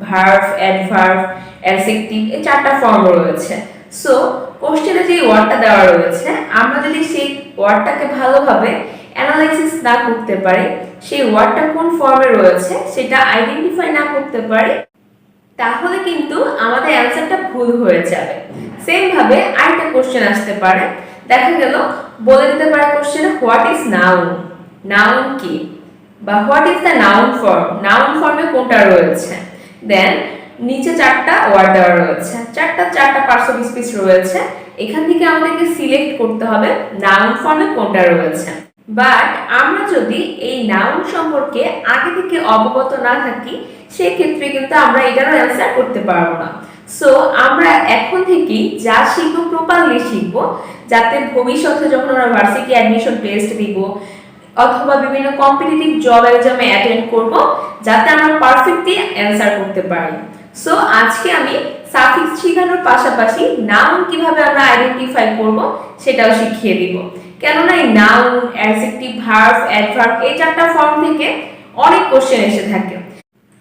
ভার্ব, অ্যাডভার্ব, অ্যাডজেক্টিভ, এই 4টা ফর্ম রয়েছে। সো কোশ্চেনে যে ওয়ার্ডটা দেওয়া রয়েছে আমরা যদি সেই ওয়ার্ডটাকে ভালোভাবে অ্যানালাইসিস না করতে পারি, সেই ওয়ার্ডটা কোন ফর্মে রয়েছে সেটা আইডেন্টিফাই না করতে পারি, তাহলে কিন্তু আমাদের অ্যান্সারটা ভুল হয়ে যাবে। সেম ভাবে আরেকটা কোশ্চেন আসতে পারে, দেখা গেল বলে দিতে পারে কোশ্চেনে হোয়াট ইজ নাউন, নাউন কি, বা what is the noun form, noun ফর্মে কোনটা রয়েছে। দেন নিচে চারটা ওয়ার্ড দেওয়া রয়েছে, চারটা পার্টস অফ স্পিচ রয়েছে, এখান থেকে আমাদেরকে সিলেক্ট করতে হবে নাউন ফর্মে কোনটা রয়েছে। বাট আমরা যদি এই নাউন সম্পর্কে আগে থেকে অবগত না থাকি, সেক্ষেত্রে কিন্তু আমরা এটারও অ্যান্সার করতে পারবো না। সো আমরা এখন থেকেই যা শিখবো প্রপারলি শিখবো, যাতে ভবিষ্যতে যখন আমরা ভার্সিটি অ্যাডমিশন টেস্ট দিব অথবা বিভিন্ন কম্পিটিটিভ জব এক্সামে অ্যাটেন্ড করব, যাতে আমরা পারফেক্টলি অ্যান্সার করতে পারি। সো আজকে আমি সাফিক্স শেখানোর পাশাপাশি নাউন কিভাবে আমরা আইডেন্টিফাই করব সেটাও শিখিয়ে দিব। কেননা এই নাউন, অ্যাডজেক্টিভ, ভার্ব, অ্যাডভার্ব এই চারটা ফর্ম থেকে অনেক কোশ্চেন এসে থাকে।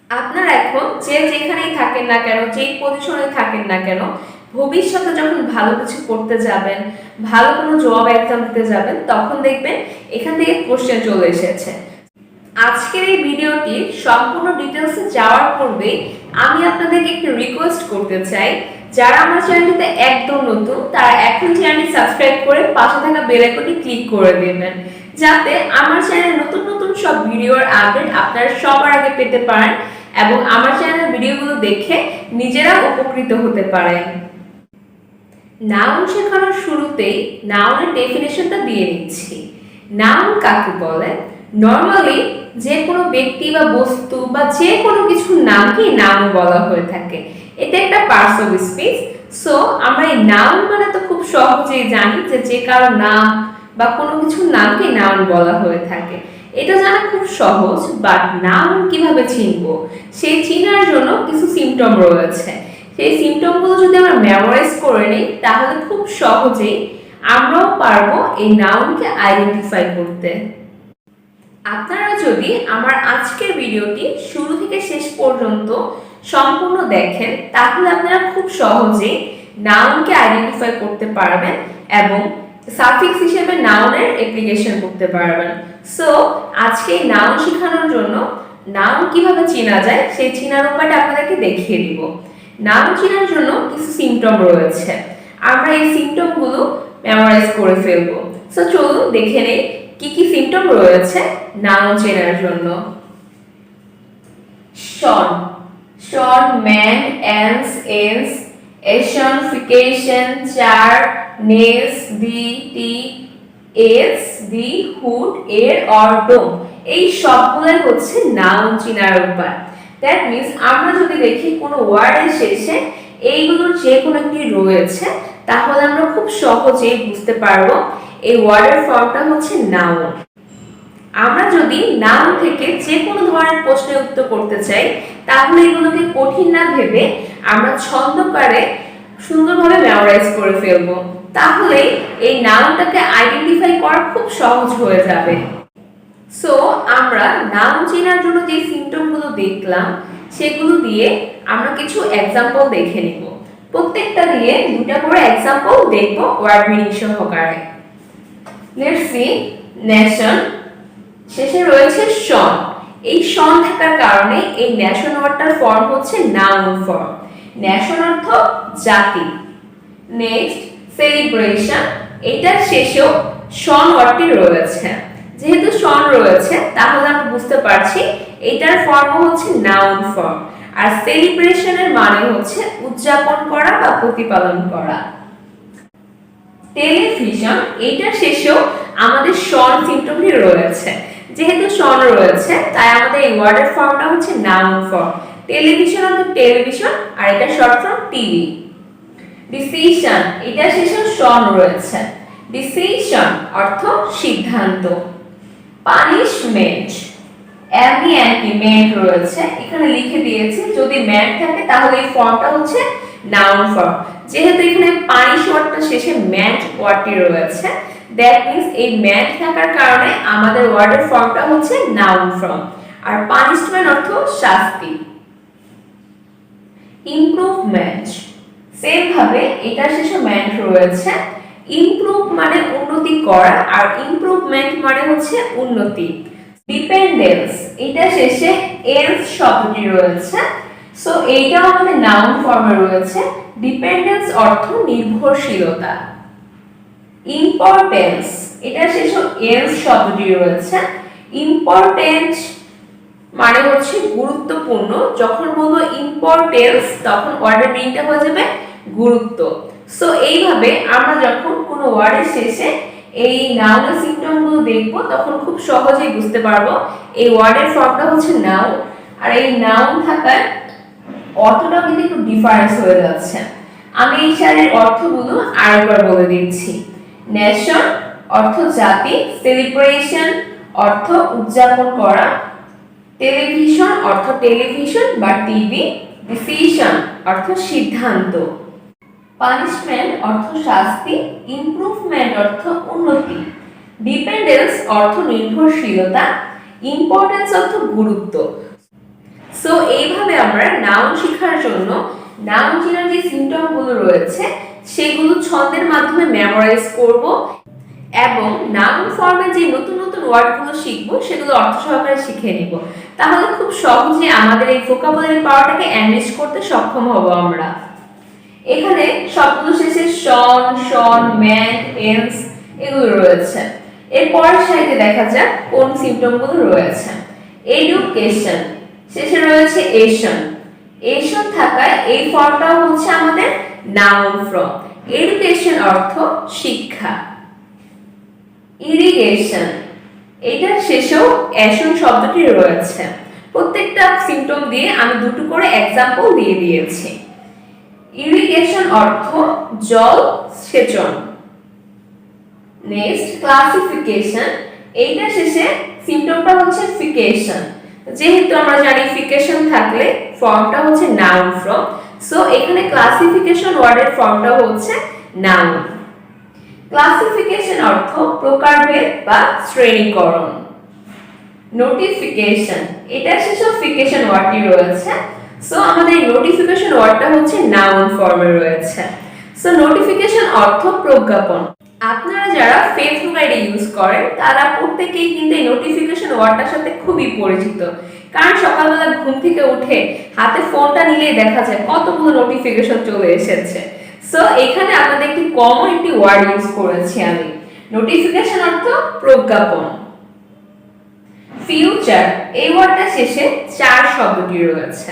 আপনারা এখন যে যেখানেই থাকেন না কেন, যেই পজিশনে থাকেন না কেন, ভবিষ্যতে যখন ভালো কিছু করতে যাবেন, ভালো কোনো জব এক্সাম দিতে যাবেন, তখন দেখবেন এখান থেকে কোশ্চেন চলে এসেছে। আজকের এই ভিডিওটির সম্পূর্ণ ডিটেলসে যাওয়ার পূর্বে আমি আপনাদেরকে একটু রিকোয়েস্ট করতে চাই, যারা আমার চ্যানেলটিতে একদম নতুন তারা এখন চ্যানেলটি সাবস্ক্রাইব করে পাশে থাকা বেল আইকনটি ক্লিক করে দেবেন, যাতে আমার চ্যানেলে নতুন নতুন সব ভিডিওর আপডেট আপনারা সবার আগে পেতে পারেন এবং আমার চ্যানেলের ভিডিওগুলো দেখে নিজেরা উপকৃত হতে পারেন। নাউন শেখানোর শুরুতেই নাউনের ডেফিনেশনটা দিয়ে নিচ্ছি। নাউন কাকে বলে? নর্মালি যে কোনো ব্যক্তি বা বস্তু বা যে কোনো কিছুর নামকেই নাউন বলা হয়ে থাকে। এটা একটা পার্টস অফ স্পিচ। সো আমরা এই নাউন মানে তো খুব সহজেই জানি যে কারো নাম বা কোনো কিছুর নামকেই নাউন বলা হয়ে থাকে। এটা জানা খুব সহজ, বাট নাউন কিভাবে চিনবো, সেই চিনার জন্য কিছু সিম্পটম রয়েছে। সেই সিম্পটমগুলো যদি আমরা মেমোরাইজ করে নিই, তাহলে খুব সহজেই আমরাও পারবো এই নাউনকে আইডেন্টিফাই করতে। আপনারা যদি আমার আজকের ভিডিওটি শুরু থেকে শেষ পর্যন্ত সম্পূর্ণ দেখেন, তাহলে আপনারা খুব সহজেই নাউনকে আইডেন্টিফাই করতে পারবেন এবং সাফিক্স হিসেবে নাউনের অ্যাপ্লিকেশন করতে পারবেন। সো আজকে নাউন শেখানোর জন্য নাউন কিভাবে চেনা যায় সেই চেনার উপায়টা আপনাদেরকে দেখিয়ে দিব। নাউন চেনার জন্য কিছু সিম্পটম রয়েছে, আমরা এই সিম্পটমগুলো মেমোরাইজ করে ফেলবো। সো চলুন দেখে নেই কি কি সিম্পটম রয়েছে নাউন চেনার জন্য। শন, শন, ম্যান, এন্স, এন্স, এশনিফিকেশন, চার, নেস, দি, টি, এস, দি, হুড, এর, অর, ডোম, এই সবগুলোই হচ্ছে নাউন চেনার উপায়। দ্যাট মিন্স আমরা যদি দেখি কোনো ওয়ার্ডের শেষে এইগুলোর যে কোনো একটি রয়েছে, তাহলে আমরা খুব সহজেই বুঝতে পারবো এই ওয়ার্ডের ফর্মটা হচ্ছে নাউন। আমরা যদি নাউন থেকে যে কোনো ধরনের প্রশ্নের উত্তর করতে চাই, তাহলে এগুলোকে কঠিন না ভেবে আমরা ছন্দকারে সুন্দরভাবে মেমোরাইজ করে ফেলবো, তাহলে এই নাউনটাকে আইডেন্টিফাই করা খুব সহজ হয়ে যাবে। সো আমরা নাউন চেনার জন্য যে সিম্পটমগুলো দেখলাম, সেগুলো দিয়ে আমরা কিছু এক্সাম্পল দেখে নিব। প্রত্যেকটা দিয়ে দুটো করে এক্সাম্পল দেখব ওয়ার্ড মিনিং সহকারে। লেটস সি, নেশন, শেষে রয়েছে শন। এই শন থাকার কারণে এই নেশন ওয়ার্ডটার ফর্ম হচ্ছে নাউন ফর্ম। নেশন অর্থ জাতি। নেক্সট, সেলিব্রেশন, এটার শেষেও শন ওয়ার্ডটি রয়েছে। যেহেতু শন রয়েছে, তাহলে আমরা বুঝতে পারছি এটার ফর্ম হচ্ছে নাউন ফর্ম। আর সেলিব্রেশনের মানে হচ্ছে উদযাপন করা বা প্রতিপালন করা। টেলিভিশন, এইটার শেষেও আমাদের শন সিম্পটমটি রয়েছে। যেহেতু শন রয়েছে, তাই আমাদের এই ওয়ার্ডের ফর্মটা হচ্ছে নাউন ফর্ম। টেলিভিশন অর্থ টেলিভিশন, আর এটা শর্ট ফর্ম টিভি। ডিসিশন, এটার শেষে শন রয়েছে। ডিসিশন অর্থ সিদ্ধান্ত। পানিশমেন্ট, মেন্ট রয়েছে, এখানে লিখে দিয়েছি, যদি মেন্ট থাকে তাহলে এই ফর্মটা হচ্ছে নাউন ফর্ম। যেহেতু এখানে পানিশ ওয়ার্ডটা শেষে মেন্ট ওয়ার্ডটি রয়েছে, দ্যাট মিন্স এই মেন্ট থাকার কারণে আমাদের ওয়ার্ডের ফর্মটা হচ্ছে নাউন ফর্ম। আর পানিশমেন্ট অর্থ শাস্তি। ইমপ্রুভমেন্ট, সেম ভাবে এটার শেষে মেন্ট রয়েছে। ইমপ্রুভ মানে উন্নতি করা, আর ইমপ্রুভমেন্ট মানে হচ্ছে উন্নতি। ডিপেন্ডেন্স, এটা শেষে এন্স শব্দটি রয়েছে। সো এইটাও আমাদের নাউন ফর্মে রয়েছে। ডিপেন্ডেন্স অর্থ নির্ভরশীলতা। ইম্পর্টেন্স, এটা শেষে এন্স শব্দটি রয়েছে। ইম্পর্টেন্ট মানে হচ্ছে গুরুত্বপূর্ণ। যখন বলবো ইম্পর্টেন্স তখন ওয়ার্ডের মিনিংটা হয়ে যাবে গুরুত্ব। সো এইভাবে আমরা যখন কোনো ওয়ার্ডের শেষে এই নাউনের সিম্পটমগুলো দেখব তখন খুব সহজেই বুঝতে পারবো এই ওয়ার্ডের ফর্মটা হচ্ছে নাউন, আর এই নাউন থাকায় অর্থটাও কিন্তু একটু ডিফারেন্স হয়ে যাচ্ছে। আমি এই চারের অর্থগুলো আরেকবার বলে দিচ্ছি। নেশন অর্থ জাতি, সেলিব্রেশন অর্থ উদযাপন করা, টেলিভিশন অর্থ টেলিভিশন বা টিভি, ডিসিশন অর্থ সিদ্ধান্ত, পানিশমেন্ট অর্থ শাস্তি, ইমপ্রুভমেন্ট অর্থ উন্নতি, ডিপেন্ডেন্স অর্থ নির্ভরশীলতা, ইম্পর্টেন্স অর্থ গুরুত্ব। সো এইভাবে আমরা নাউন শেখার জন্য নাউন চেনার যে সিম্পটমগুলো রয়েছে সেগুলো ছন্দের মাধ্যমে মেমোরাইজ করব এবং নাউন ফর্মে যে নতুন নতুন ওয়ার্ডগুলো শিখব সেগুলো অর্থ সহকারে শিখে নিব। তাহলে খুব সহজে আমাদের এই ভোকাবুলারি পাওয়ারটাকে এনরিচ করতে সক্ষম হব আমরা। এখানে সবগুলো শেষে শন, শন, ম্যান, এন্স এগুলো রয়েছে। এর পরের সাইডে দেখা যাক কোন সিম্পটমগুলো রয়েছে। এডুকেশন শেষে রয়েছে এশন। এশন থাকায় এই ফর্মটাও হচ্ছে আমাদের নাউন ফর্ম। এডুকেশন অর্থ শিক্ষা। ইরিগেশন, এটার শেষেও এশন শব্দটি রয়েছে। প্রত্যেকটা সিম্পটম দিয়ে আমি দুটো করে এক্সাম্পল দিয়ে দিয়েছি। ইরিগেশন অর্থ জল সেচন। নেক্সট ক্লাসিফিকেশন, এইটা শেষে সিম্পটমটা হচ্ছে ফিকেশন। যেহেতু আমরা জানি ফিকেশন থাকলে ফর্মটা হচ্ছে নাউন ফর্ম, সো এখানে ক্লাসিফিকেশন ওয়ার্ডের ফর্মটা হচ্ছে নাউন। ক্লাসিফিকেশন অর্থ প্রকারভেদ বা শ্রেণীকরণ। নোটিফিকেশন, এটা শেষে ফিকেশন ওয়ার্ডটি রয়েছে, সো আমাদের নোটিফিকেশন ওয়ার্ডটা হচ্ছে নাউন ফর্মে রয়েছে। সো নোটিফিকেশন অর্থ প্রজ্ঞাপন। আপনারা যারা ফেসবুক আইডি ইউজ করেন তারা প্রত্যেকেই কিন্তু এই নোটিফিকেশন ওয়ার্ডটার সাথে খুবই পরিচিত, কারণ সকালবেলা ঘুম থেকে উঠে হাতে ফোনটা নিলেই দেখা যায় কতগুলো নোটিফিকেশন চলে এসেছে। সো এখানে আপনাদের একটি কমন একটি ওয়ার্ড ইউজ করেছি আমি। নোটিফিকেশন অর্থ প্রজ্ঞাপন। ফিউচার, এই ওয়ার্ডটা শেষে চার শব্দটি রয়েছে,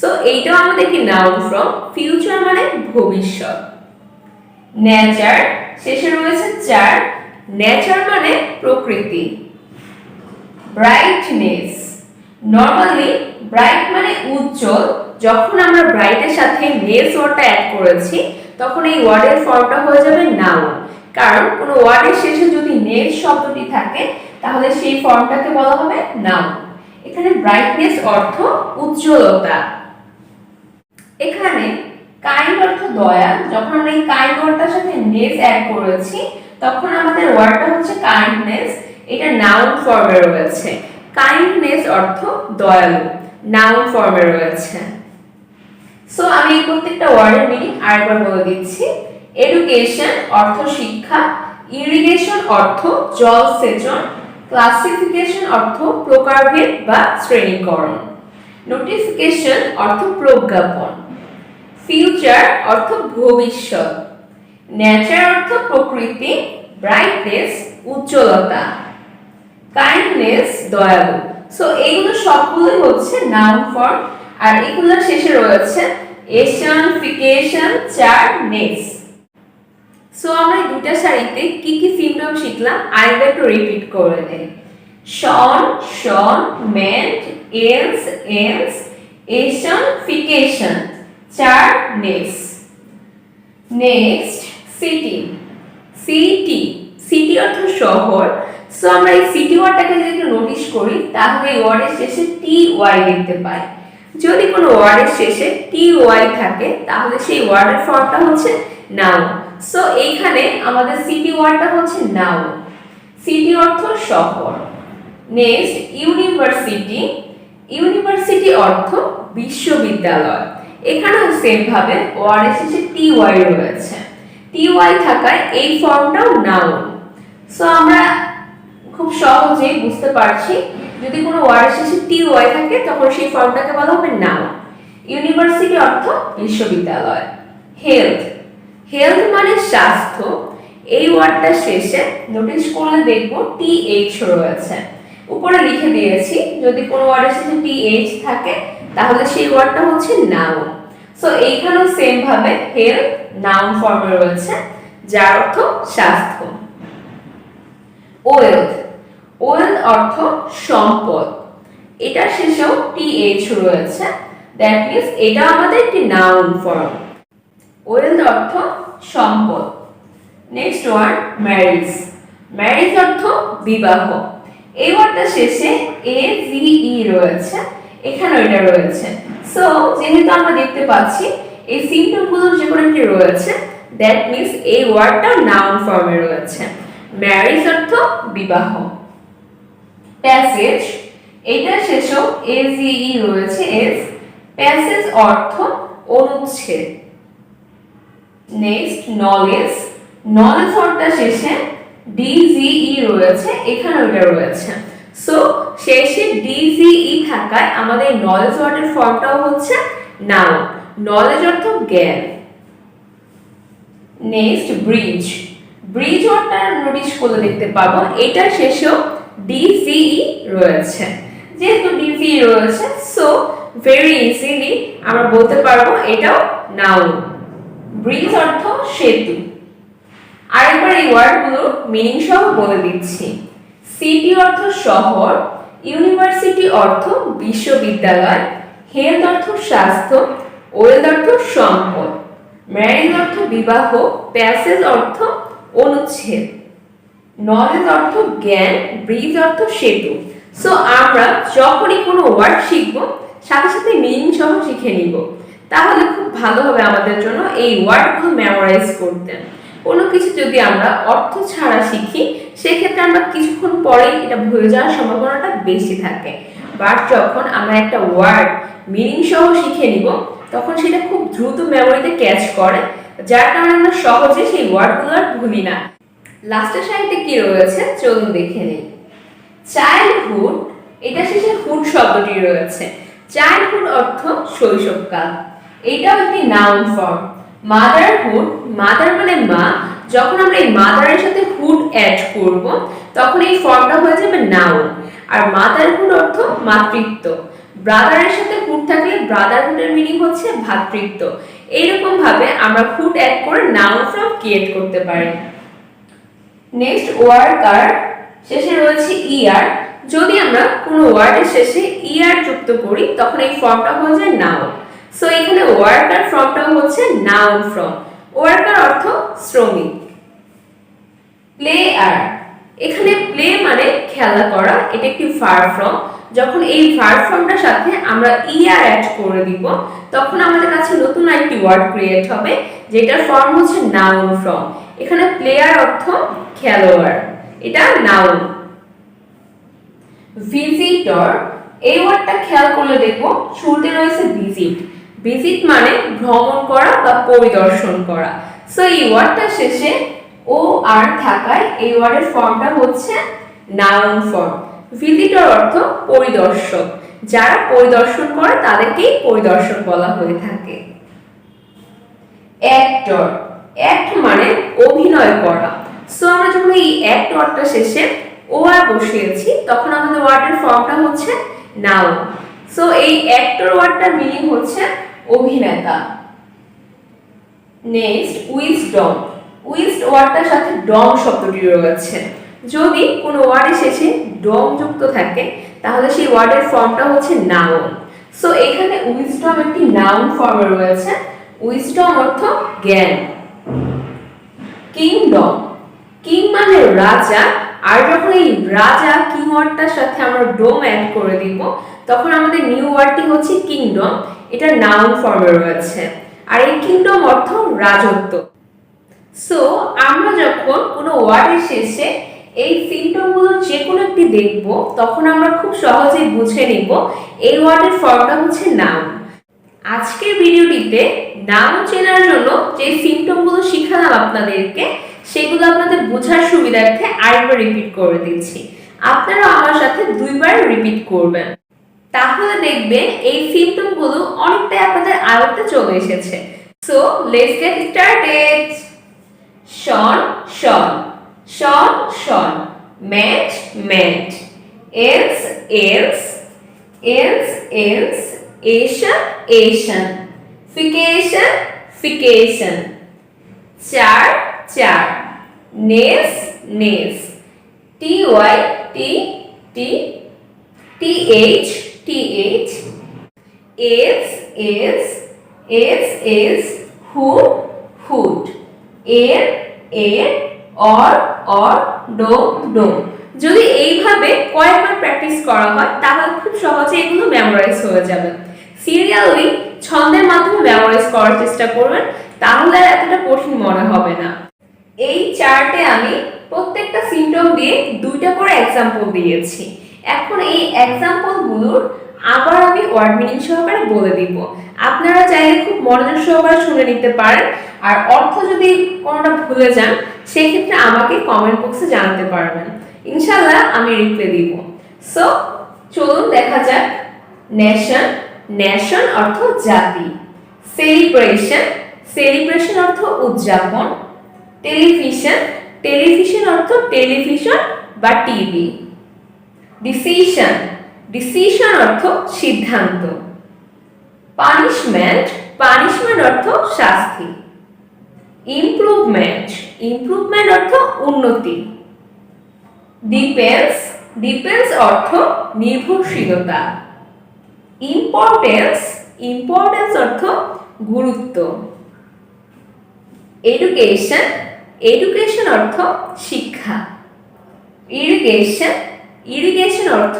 সো এইটাও আমাদের কি নাউন ফর্ম। ফিউচার মানে ভবিষ্যৎ। নেচার, শেষে রয়েছে চার, নেচার মানে প্রকৃতি। ব্রাইটনেস, নরমালি ব্রাইট মানে উজ্জ্বল, যখন আমরা ব্রাইটের সাথে নেস ওয়ার্ডটা অ্যাড করেছি তখন এই ওয়ার্ডের ফর্মটা হয়ে যাবে নাউন, কারণ কোনো ওয়ার্ডের শেষে যদি নেস শব্দটি থাকে তাহলে সেই ফর্মটাকে বলা হবে নাউন। এখানে ব্রাইটনেস অর্থ উজ্জ্বলতা। এখানে কাইন্ড অর্থ দয়া, যখন আমরা এই কাইন্ড ওয়ার্ডটার সাথে নেস অ্যাড করেছি তখন আমাদের ওয়ার্ডটা হচ্ছে কাইন্ডনেস, এটা নাউন ফর্মে রয়েছে। কাইন্ডনেস অর্থ দয়ালু, নাউন ফর্মে রয়েছে। সো আমি এই প্রত্যেকটা ওয়ার্ডের মিনিং আরেকবার বলে দিচ্ছি। এডুকেশন অর্থ শিক্ষা, ইরিগেশন অর্থ জল সেচন, ক্লাসিফিকেশন অর্থ প্রকারভেদ বা শ্রেণীকরণ, নোটিফিকেশন অর্থ প্রজ্ঞাপন, ফিউচার অর্থ ভবিষ্যৎ, নেচার অর্থ প্রকৃতি, ব্রাইটনেস উজ্জ্বলতা, কাইন্ডনেস দয়ালু। সো এইগুলো সবগুলোই হচ্ছে নাউন ফর্ম, আর এগুলোর শেষে রয়েছে এশন, ফিকেশন, চার, নেস। সো আমরা এই দুইটা সারিতে কি কি সিম্পটম শিখলাম আরেকবার একটু রিপিট করে দেই। Tion, tion, ment, ence, ence, ation, fication, ture, ness. Next city. City, city অর্থ শহর। সো আমরা এই সিটি ওয়ার্ডটাকে যদি একটু নোটিশ করি তাহলে এই ওয়ার্ডের শেষে টি ওয়াই দেখতে পাই। যদি কোনো ওয়ার্ডের শেষে টি ওয়াই থাকে তাহলে সেই ওয়ার্ডের ফর্মটা হচ্ছে নাউন। সো এইখানে আমাদের সিটি ওয়ার্ডটা হচ্ছে নাউন। সিটি অর্থ শহর। Next university. ইউনিভার্সিটি অর্থ বিশ্ববিদ্যালয়। এখানেও সেম ভাবে ওয়ার্ডের শেষে টি ওয়াই রয়েছে, টি ওয়াই থাকায় এই ফর্মটাও নাউন। সো আমরা খুব সহজেই বুঝতে পারছি যদি কোনো ওয়ার্ডের শেষে টি ওয়াই থাকে তখন সেই ফর্মটাকে বলা হবে নাউন। ইউনিভার্সিটি অর্থ বিশ্ববিদ্যালয়। হেলথ, হেলথ মানে স্বাস্থ্য। এই ওয়ার্ডটা শেষে নোটিশ করলে দেখব টিএইচ রয়েছে, উপরে লিখে দিয়েছি যদি কোনো ওয়ার্ডের শেষে টিএইচ থাকে তাহলে সেই ওয়ার্ডটা হচ্ছে নাউন। সো এইখানেও সেম ভাবে হেলথ নাউন ফর্মে রয়েছে যার অর্থ স্বাস্থ্য। ওয়েলথ, ওয়েলথ অর্থ সম্পদ। এটা শেষেও টিএইচ রয়েছে, দ্যাট মিন্স এটা আমাদের একটি নাউন ফর্ম। ওয়েলথ অর্থ সম্পদ। নেক্সট ওয়ার্ড ম্যারেজ, ম্যারেজ অর্থ বিবাহ। এই ওয়ার্ডটা শেষে এজিই রয়েছে, এখানে এটা রয়েছে। সো যেহেতু আমরা দেখতে পাচ্ছি এই সিম্পটমগুলো যে কোনো একটি রয়েছে, দ্যাট মিন্স এই ওয়ার্ডটা নাউন ফর্মে রয়েছে। ম্যারেজ অর্থ বিবাহ। প্যাসেজ, এটা শেষেও এজিই রয়েছে এস, প্যাসেজ অর্থ অনুচ্ছেদ। নেক্সট নলেজ, নলেজ ওয়ার্ডটা শেষে ডিজিই রয়েছে, এখানে ওটা রয়েছে। সো শেষে ডিজিই থাকায় আমাদের নলেজ ওয়ার্ডের ফর্মটাও হচ্ছে নাউন। নলেজ অর্থ জ্ঞান। নেক্সট ব্রিজ, ব্রিজ ওয়ার্ডটা নোটিশ করলে দেখতে পাবো এটার শেষেও ডিজিই রয়েছে। যেহেতু ডিজিই রয়েছে সো ভেরি ইজিলি আমরা বলতে পারবো এটাও নাউন। ব্রিজ অর্থ সেতু। আরেকবার এই ওয়ার্ডগুলোর মিনিং সহ বলে দিচ্ছি। সিটি অর্থ শহর, ইউনিভার্সিটি অর্থ বিশ্ববিদ্যালয়, হেলথ অর্থ স্বাস্থ্য, ওয়েলথ অর্থ সম্পদ, ম্যারেজ অর্থ বিবাহ, প্যাসেজ অর্থ অনুচ্ছেদ, নলেজ অর্থ জ্ঞান, ব্রিজ অর্থ সেতু। সো আমরা যখনই কোনো ওয়ার্ড শিখব সাথে সাথে মিনিং সহ শিখে নিব, তাহলে খুব ভালো হবে আমাদের জন্য এই ওয়ার্ডগুলো মেমোরাইজ করতে। কোনো কিছু যদি আমরা অর্থ ছাড়া শিখি সেক্ষেত্রে আমরা কিছুক্ষণ পরেই এটা ভুলে যাওয়ার সম্ভাবনাটা বেশি থাকে। বাট যখন আমরা একটা ওয়ার্ড মিনিং সহ শিখে নিব তখন সেটা খুব দ্রুত মেমোরিতে ক্যাচ করে, যার কারণে আমরা সহজে সেই ওয়ার্ডগুলো আর ভুলি না। লাস্টের সাইডে কি রয়েছে চলুন দেখে নিই। চাইল্ডহুড, এটা শেষে হুড শব্দটি রয়েছে। চাইল্ডহুড অর্থ শৈশবকাল, এটাও একটি নাউন ফর্ম। মাদারহুড, মাদার মানে মা, যখন আমরা এই মাদারের সাথে হুড অ্যাড করব তখন এই ফর্মটা হয়ে যাবে নাউন। আর মাদারহুড অর্থ মাতৃত্ব, ব্রাদারের সাথে হুড থাকলে ব্রাদারহুডের মিনিং হচ্ছে ভ্রাতৃত্ব। এইরকম ভাবে আমরা হুড অ্যাড করে নাউন ফর্ম ক্রিয়েট করতে পারি। নেক্সট ওয়ার্কার, শেষে রয়েছে ইয়ার। যদি আমরা কোনো ওয়ার্ডের শেষে ইয়ার যুক্ত করি তখন এই ফর্মটা হয়ে যায় নাউন। সো এখানে ওয়ার্কার ফর্মটা হচ্ছে নাউন ফর্ম। ওয়ার্কার অর্থ শ্রমিক। প্লেয়ার, এখানে প্লে মানে খেলা করা, এটা একটি ভার্ব ফর্ম। যখন এই ভার্ব ফর্মটার সাথে আমরা ইয়ার অ্যাড করে দিব তখন আমাদের কাছে নতুন একটি ওয়ার্ড ক্রিয়েট হবে যেটার ফর্ম হচ্ছে নাউন ফর্ম। এখানে প্লেয়ার অর্থ খেলোয়াড়, এটা নাউন। ভিজিটর, এই ওয়ার্ডটা খেয়াল করলে দেখবো শুরুতে রয়েছে ভিজিট। ভিজিট মানে ভ্রমণ করা বা পরিদর্শন করা। সো এই ওয়ার্ডটা শেষে ও আর থাকায় এই ওয়ার্ডের ফর্মটা হচ্ছে নাউন ফর্ম। ভিজিটর অর্থ পরিদর্শক, যারা পরিদর্শন করে তাদেরকেই পরিদর্শক বলা হয়ে থাকে। অ্যাক্টর, অ্যাক্ট মানে অভিনয় করা। সো আমরা যখন এই অ্যাক্ট ওয়ার্ডটা শেষে ও আর বসিয়েছি তখন আমাদের ওয়ার্ডের ফর্মটা হচ্ছে নাউন। সো এই অ্যাক্টর ওয়ার্ডটার মিনিং হচ্ছে অভিনেতা। নেক্সট উইজডম, উইজড ওয়ার্ডটার সাথে ডম শব্দটি রয়েছে। যদি কোনো ওয়ার্ডের শেষে ডম যুক্ত থাকে তাহলে সেই ওয়ার্ডের ফর্মটা হচ্ছে নাউন। সো এখানে উইজডম একটি নাউন ফর্মে রয়েছে। উইজডম অর্থ জ্ঞান। কিংডম, কিং মানে রাজা, আর যখন এই রাজা কিং ওয়ার্ডটার সাথে আমরা ডোম অ্যাড করে দিব তখন আমাদের নিউ ওয়ার্ডটি হচ্ছে কিংডম, এটা নাউন ফর্মে রয়েছে। আর এই কিংডম অর্থ রাজত্ব। সো আমরা যখন কোনো ওয়ার্ডের শেষে এই সিম্পটমগুলোর যে কোনো একটি দেখব তখন আমরা খুব সহজেই বুঝে নিব এই ওয়ার্ডের ফর্মটা হচ্ছে নাউন। আজকের ভিডিওটিতে নাউন চেনার জন্য যে সিম্পটমগুলো শিখালাম আপনাদেরকে সেগুলো আপনাদের বোঝার সুবিধার্থে আরেকবার রিপিট করে দিচ্ছি। আপনারা আমার সাথে দুইবার রিপিট করবেন। তাহলে দেখবেন এই সিম্পটমগুলো অনেকটাই আপনাদের আয়ত্তে চলে এসেছে। So let's get started. Tion tion, tion tion, ment ment, ence ence, ence ence, ation ation, fication fication, ture ture, ness ness, T Y T T, T H T H, S S, S S, hood hood, er er, or ডোম ডোম। যদি এইভাবে কয়েকবার practice করা হয় তাহলে খুব সহজে এগুলো memorise হয়ে যাবে। সিরিয়ালি ছন্দের মাধ্যমে মেমোরাইজ করার চেষ্টা করবেন, তাহলে আর এতটা কঠিন মনে হবে না। এই চার্টে আমি প্রত্যেকটা সিম্পটম দিয়ে দুইটা করে এক্সাম্পল দিয়েছি। এখন এই এক্সাম্পলগুলোর আবার আমি ওয়ার্ড মিনিং সহকারে বলে দিব। আপনারা চাইলে খুব মনোযোগ সহকারে শুনে নিতে পারেন, আর অর্থ যদি কোনোটা ভুলে যান সেক্ষেত্রে আমাকে কমেন্ট বক্সে জানাতে পারবেন, ইনশাআল্লাহ আমি রিপ্লাই দিব। সো চলুন দেখা যাক। নেশন, নেশন অর্থ জাতি। সেলিব্রেশন, সেলিব্রেশন অর্থ উদযাপন। টেলিভিশন, টেলিভিশন অর্থ টেলিভিশন বা টিভি। ডিসিশন, ডিসিশন অর্থ সিদ্ধান্ত। পানিশমেন্ট, পানিশমেন্ট অর্থ শাস্তি। ইমপ্রুভমেন্ট, ইমপ্রুভমেন্ট অর্থ উন্নতি। ডিপেন্ডস, ডিপেন্ডস অর্থ নির্ভরশীলতা। ইম্পর্টেন্স, ইম্পর্টেন্স অর্থ গুরুত্ব। এডুকেশন, এডুকেশন অর্থ শিক্ষা। ইরিগেশন, ইরিগেশন অর্থ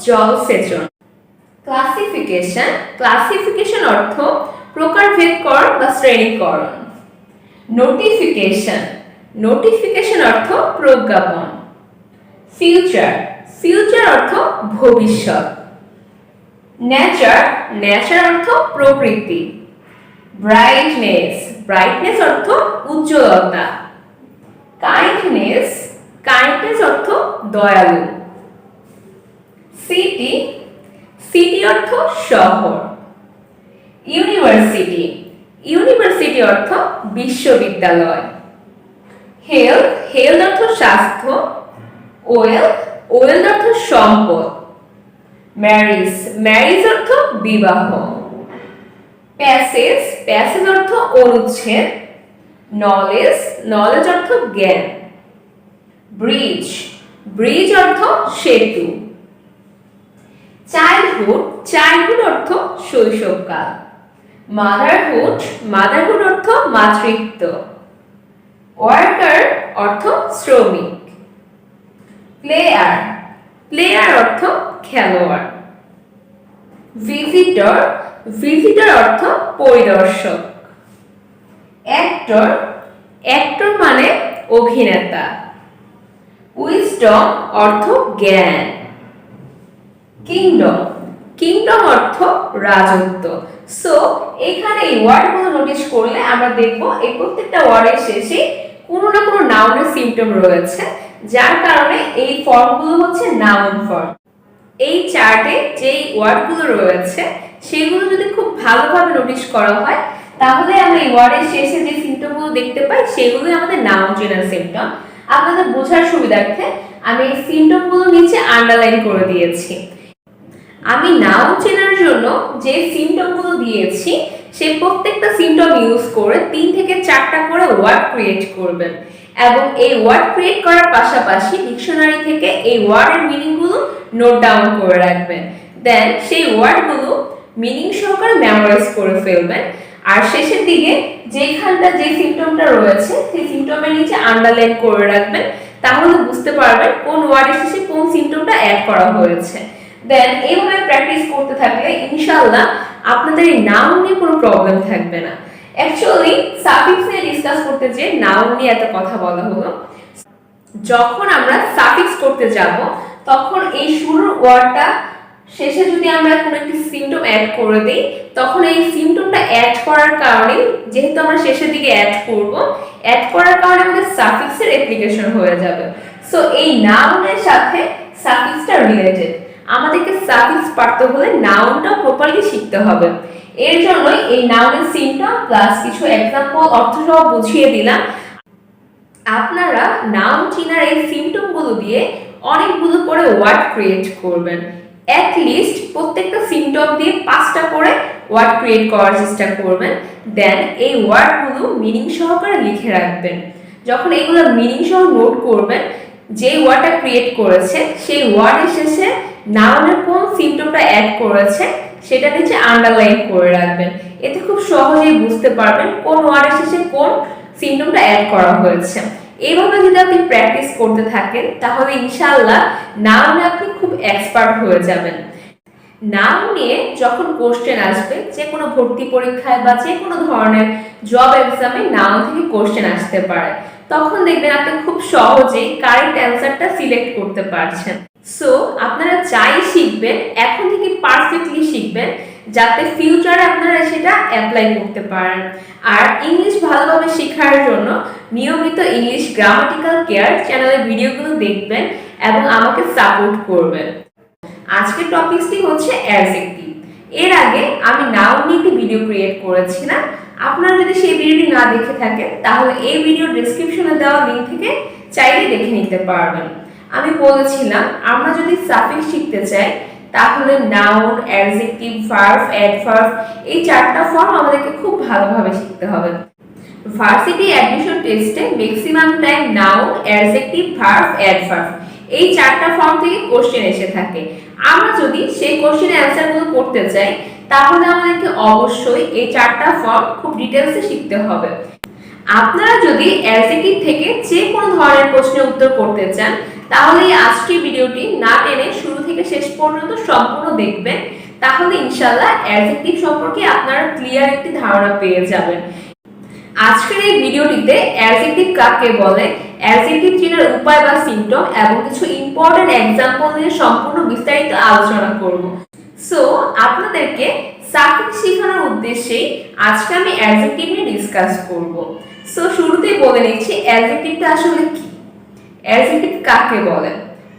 জলসেচন। ক্লাসিফিকেশন, ক্লাসিফিকেশন অর্থ প্রকারভেদকরণ বা শ্রেণীকরণ। নোটিফিকেশন, নোটিফিকেশন অর্থ প্রজ্ঞাপন। ফিউচার, ফিউচার অর্থ ভবিষ্যৎ। নেচার, নেচার অর্থ প্রকৃতি। ব্রাইটনেস, ব্রাইটনেস অর্থ উজ্জ্বলতা। কাইন্ডনেস, কাইন্ডনেস অর্থ দয়ালু। সিটি, সিটি অর্থ শহর। ইউনিভার্সিটি, ইউনিভার্সিটি অর্থ বিশ্ববিদ্যালয়। হেলথ, হেলথ অর্থ স্বাস্থ্য। ওয়েলথ, ওয়েলথ অর্থ সম্পদ। ম্যারিজ, ম্যারিজ অর্থ বিবাহ। প্যাসেজ, প্যাসেজ অর্থ অনুচ্ছেদ। নলেজ, নলেজ অর্থ জ্ঞান। ব্রিজ, ব্রিজ অর্থ সেতু। চাইল্ডহুড, চাইল্ডহুড অর্থ শৈশবকাল। মাদারহুড, মাদারহুড অর্থ মাতৃত্ব। ওয়ার্কার অর্থ শ্রমিক। প্লেয়ার, প্লেয়ার অর্থ খেলোয়াড়। ভিজিটর, ভিজিটর অর্থ পরিদর্শক। অ্যাক্টর, অ্যাক্টর মানে অভিনেতা। উইজডম অর্থ জ্ঞান। কিংডম, কিংডম অর্থ রাজত্ব। সো এখানে এই ওয়ার্ডগুলো নোটিস করলে আমরা দেখব এই প্রত্যেকটা ওয়ার্ডের শেষে কোনো না কোনো নাউনের সিম্পটম রয়েছে, যার কারণে এই ফর্মগুলো হচ্ছে নাউন ফর্ম। এই চার্টে যেই ওয়ার্ডগুলো রয়েছে সেগুলো যদি খুব ভালোভাবে নোটিস করা হয় তাহলে আমরা এই ওয়ার্ডের শেষে যে সিম্পটমগুলো দেখতে পাই সেগুলোই আমাদের নাউন চেনার সিম্পটম। আপনাদের বোঝার সুবিধার্থে আমি এই সিম্পটমগুলো নিচে আন্ডারলাইন করে দিয়েছি। আমি নাউন চেনার জন্য যে সিম্পটমগুলো দিয়েছি সেই প্রত্যেকটা সিম্পটম ইউজ করে 3 থেকে 4টা করে ওয়ার্ড ক্রিয়েট করবেন, এবং এই ওয়ার্ড ক্রিয়েট করার পাশাপাশি ডিকশনারি থেকে এই ওয়ার্ডের মিনিংগুলো নোট ডাউন করে রাখবেন। দেন সেই ওয়ার্ডগুলো মিনিং সহকারে মেমোরাইজ করে ফেলবেন, আর শেষের দিকে যেখানটা যে সিম্পটমটা রয়েছে সেই সিম্পটমের নিচে আন্ডারলাইন করে রাখবেন, তাহলে বুঝতে পারবেন কোন ওয়ার্ডের শেষে কোন সিম্পটমটা অ্যাড করা হয়েছে। দেন এইভাবে প্র্যাকটিস করতে থাকলে ইনশাআল্লাহ আপনাদের এই নাউন নিয়ে কোনো প্রবলেম থাকবে না। অ্যাকচুয়ালি সাফিক্স নিয়ে ডিসকাস করতে যে নাউন নিয়ে এত কথা বলা হলো, যখন আমরা সাফিক্স করতে যাব তখন এই শুরুর ওয়ার্ডটা শেষে যদি আমরা কোনো একটি সিম্পটম অ্যাড করে দিই তখন এই সিম্পটমটা অ্যাড করার কারণে, যেহেতু আমরা শেষের দিকে অ্যাড করব, অ্যাড করার কারণে আমাদের সাফিক্সের অ্যাপ্লিকেশন হয়ে যাবে। সো এই নাউনের সাথে সাফিক্সটা রিলেটেড। আমাদেরকে সাফিক্স পারতে হলে নাউনটা প্রপারলি শিখতে হবে। এর জন্যই এই নাউনের সিম্পটম প্লাস কিছু এক্সাম্পল অর্থসহ বুঝিয়ে দিলাম। আপনারা নাউন চিনার এই সিম্পটমগুলো দিয়ে অনেকগুলো করে ওয়ার্ড ক্রিয়েট করবেন। অ্যাট লিস্ট প্রত্যেকটা সিম্পটম দিয়ে 5টা করে ওয়ার্ড ক্রিয়েট করার চেষ্টা করবেন। দেন এই ওয়ার্ডগুলো মিনিং সহকারে লিখে রাখবেন। যখন এইগুলো মিনিং সহ নোট করবেন, যে ওয়ার্ডটা ক্রিয়েট করেছে সেই ওয়ার্ডের শেষে নাউনের কোন সিম্পটমটা অ্যাড করেছে সেটা নিচে আন্ডারলাইন করে রাখবেন। এতে খুব সহজেই বুঝতে পারবেন কোন ওয়ার্ডের শেষে কোন সিম্পটমটা অ্যাড করা হয়েছে। এইভাবে যদি আপনি প্র্যাকটিস করতে থাকেন তাহলে ইনশাআল্লাহ নাউনে আপনি খুব এক্সপার্ট হয়ে যাবেন। নাউন নিয়ে যখন কোশ্চেন আসবে, যে কোনো ভর্তি পরীক্ষায় বা যে কোনো ধরনের জব এক্সামে নাউন থেকে কোশ্চেন আসতে পারে, তখন দেখবেন আপনি খুব সহজেই কারেক্ট অ্যান্সারটা সিলেক্ট করতে পারছেন। সো আপনারা যাই শিখবেন এখন থেকে পারফেক্টলি শিখবেন, যাতে ফিউচারে আপনারা সেটা অ্যাপ্লাই করতে পারেন। আর ইংলিশ ভালোভাবে শেখার জন্য নিয়মিত ইংলিশ গ্রামাটিক্যাল কেয়ার চ্যানেলের ভিডিওগুলো দেখবেন এবং আমাকে সাপোর্ট করবেন। আজকের টপিকটি হচ্ছে অ্যাডজেক্টিভ। এর আগে আমি নাউন নিয়ে একটি ভিডিও ক্রিয়েট করেছিলাম। আপনারা যদি সেই ভিডিওটি না দেখে থাকেন তাহলে এই ভিডিও ডেসক্রিপশনে দেওয়া লিঙ্ক থেকে চাইলে দেখে নিতে পারবেন। আমি বলেছিলাম আমরা যদি সাফিক্স শিখতে চাই তাহলে নাউন, অ্যাডজেক্টিভ, ভার্ব, অ্যাডভার্ব এই 4টা ফর্ম আমাদেরকে খুব ভালোভাবে শিখতে হবে। ভার্সিটি অ্যাডমিশন টেস্টে maximum time noun, adjective, verb, adverb এই 4টা ফর্ম থেকে কোশ্চেন এসে থাকে। আমরা যদি সেই কোশ্চেনের অ্যান্সারগুলো করতে চাই তাহলে আমাদেরকে অবশ্যই এই 4টা ফর্ম খুব ডিটেইলসে শিখতে হবে। আপনারা যদি অ্যাডজেক্টিভ থেকে যে কোনো ধরনের প্রশ্নের উত্তর করতে চান তাহলে এই আজকের ভিডিওটি না টেনে শুরু থেকে শেষ পর্যন্ত সম্পূর্ণ দেখবেন। তাহলে ইনশাআল্লাহ অ্যাডজেক্টিভ সম্পর্কে আপনারা ক্লিয়ার একটি ধারণা পেয়ে যাবেন। আজকের এই ভিডিওটিতে অ্যাডজেক্টিভ কাকে বলে, অ্যাডজেক্টিভ চেনার উপায় বা সিম্পটম এবং কিছু ইম্পর্টেন্ট এক্সাম্পল নিয়ে সম্পূর্ণ বিস্তারিত আলোচনা করব। সো আপনাদেরকে সাফিক্স শেখানোর উদ্দেশ্যেই আজকে আমি অ্যাডজেক্টিভ নিয়ে ডিসকাস করব। সো শুরুতেই বলে নিচ্ছি অ্যাডজেক্টিভটা আসলে কি, অ্যাডজেক্টিভ কাকে বলে।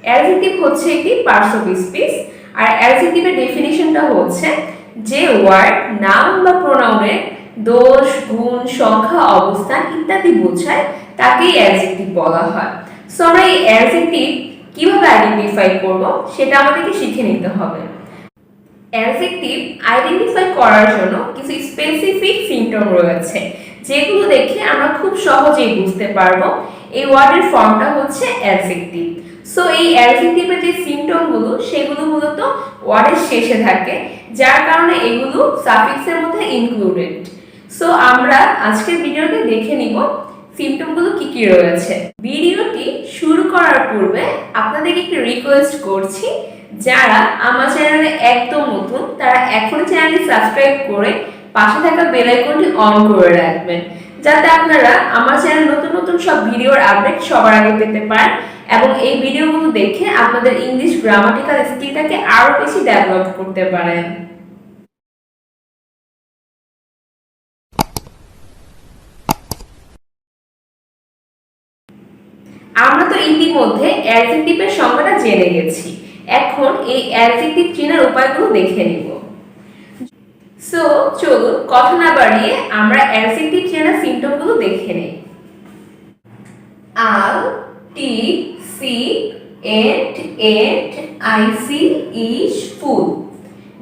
অ্যাডজেক্টিভ হচ্ছে একটি পার্টস অফ স্পিচ। আর অ্যাডজেক্টিভের ডেফিনিশনটা হচ্ছে যে ওয়ার্ড নাউন বা প্রোনাউনের দোষ, গুণ, সংখ্যা, অবস্থান ইত্যাদি বোঝায় তাকেই অ্যাডজেক্টিভ বলা হয়। সো আমরা এই অ্যাডজেক্টিভ কিভাবে আইডেন্টিফাই করব সেটা আমাদেরকে শিখে নিতে হবে। অ্যাডজেক্টিভ আইডেন্টিফাই করার জন্য কিছু স্পেসিফিক সিম্পটম রয়েছে যেগুলো দেখে আমরা খুব সহজেই বুঝতে পারবো এই ওয়ার্ডের ফর্মটা হচ্ছে অ্যাডজেক্টিভ। সো এই অ্যাডজেক্টিভের যে সিম্পটমগুলো সেগুলো মূলত ওয়ার্ডের শেষে থাকে, যার কারণে এগুলো সাফিক্সের মধ্যে ইনক্লুডেড। সো আমরা আজকের ভিডিওতে দেখে নিব সিম্পটমগুলো কি কি রয়েছে। ভিডিওটি শুরু করার পূর্বে আপনাদেরকে একটু রিকোয়েস্ট করছি, যারা আমার চ্যানেলে একদম নতুন তারা এখনই চ্যানেলটি সাবস্ক্রাইব করে পাশে থাকা বেল আইকনটি অন করে রাখবেন, যাতে আপনারা আমার চ্যানেল নতুন নতুন সব ভিডিওর আপডেট সবার আগে পেতে পারেন এবং এই ভিডিওগুলো দেখে আপনাদের ইংলিশ গ্রামাটিক্যাল স্কিলটাকে আরো বেশি ডেভেলপ করতে পারেন। আমরা তো ইতিমধ্যে অ্যাডজেক্টিভের সংজ্ঞাটা জেনে গেছি, এখন এই অ্যাডজেক্টিভ চেনার উপায়গুলো দেখে নিব। সো চলুন কথা না বাড়িয়ে আমরা অ্যাডজেক্টিভ চেনার সিম্পটমগুলো দেখে নেই। Al, ty, cy, ate, ic, ish, ful.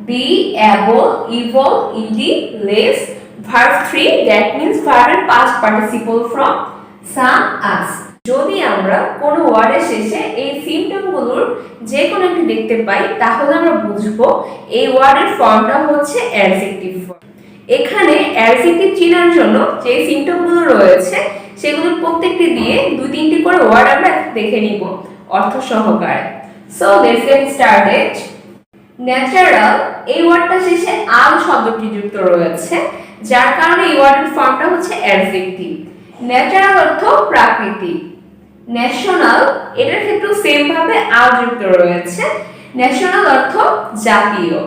Ive, able, ible, ed, less. Verb 3 that means ভার্বের past participle from some, ous. যদি আমরা কোনো ওয়ার্ডের শেষে এই সিম্পটমগুলোর যে কোনো একটি দেখতে পাই তাহলে আমরা বুঝবো এই ওয়ার্ডের ফর্মটা হচ্ছে অ্যাডজেক্টিভ ফর্ম। এখানে অ্যাডজেক্টিভ চেনার জন্য যে সিম্পটমগুলো রয়েছে সেগুলোর প্রত্যেকটি দিয়ে 2-3টি করে ওয়ার্ড আমরা দেখে নিব অর্থ সহকারে। So let's get started. Natural, এই ওয়ার্ডটা শেষে আল শব্দটি যুক্ত রয়েছে, যার কারণে এই ওয়ার্ডের ফর্মটা হচ্ছে অ্যাডজেক্টিভ। ন্যাচারাল অর্থ প্রাকৃতিক। ন্যাশনাল, এটার ক্ষেত্রেও সেম ভাবে আল যুক্ত রয়েছে, ন্যাশনাল অর্থ জাতীয়।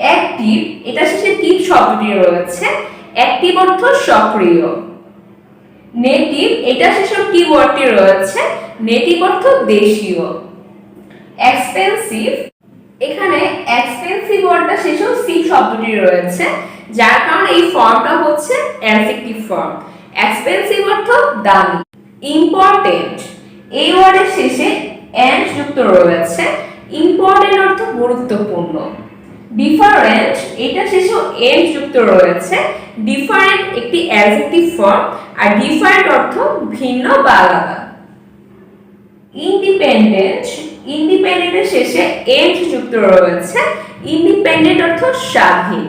অ্যাক্টিভ, এটা শেষে টিভ শব্দটি রয়েছে, অ্যাক্টিভ অর্থ সক্রিয়। নেটিভ, এটা শেষে টিভ ওয়ার্ডটি রয়েছে, নেটিভ অর্থ দেশীয়। এক্সপেন্সিভ, এখানে এক্সপেন্সিভ ওয়ার্ডটা শেষেও সি শব্দটি রয়েছে, যার কারণে এই ফর্মটা হচ্ছে অ্যাডজেক্টিভ ফর্ম। এক্সপেন্সিভ অর্থ দামি। ইম্পর্টেন্ট, এই ওয়ার্ডের শেষে এন্ড যুক্ত রয়েছে, ইম্পর্টেন্ট অর্থ গুরুত্বপূর্ণ। ডিফারেন্ট, এটা শেষেও এন্ড যুক্ত রয়েছে, ডিফারেন্ট একটি অ্যাডজেক্টিভ ফর্ম, আর ডিফারেন্ট অর্থ ভিন্ন বা আলাদা। ইন্ডিপেন্ডেন্ট, ইন্ডিপেন্ডেন্টের শেষে এন্ড যুক্ত রয়েছে, ইন্ডিপেন্ডেন্ট অর্থ স্বাধীন।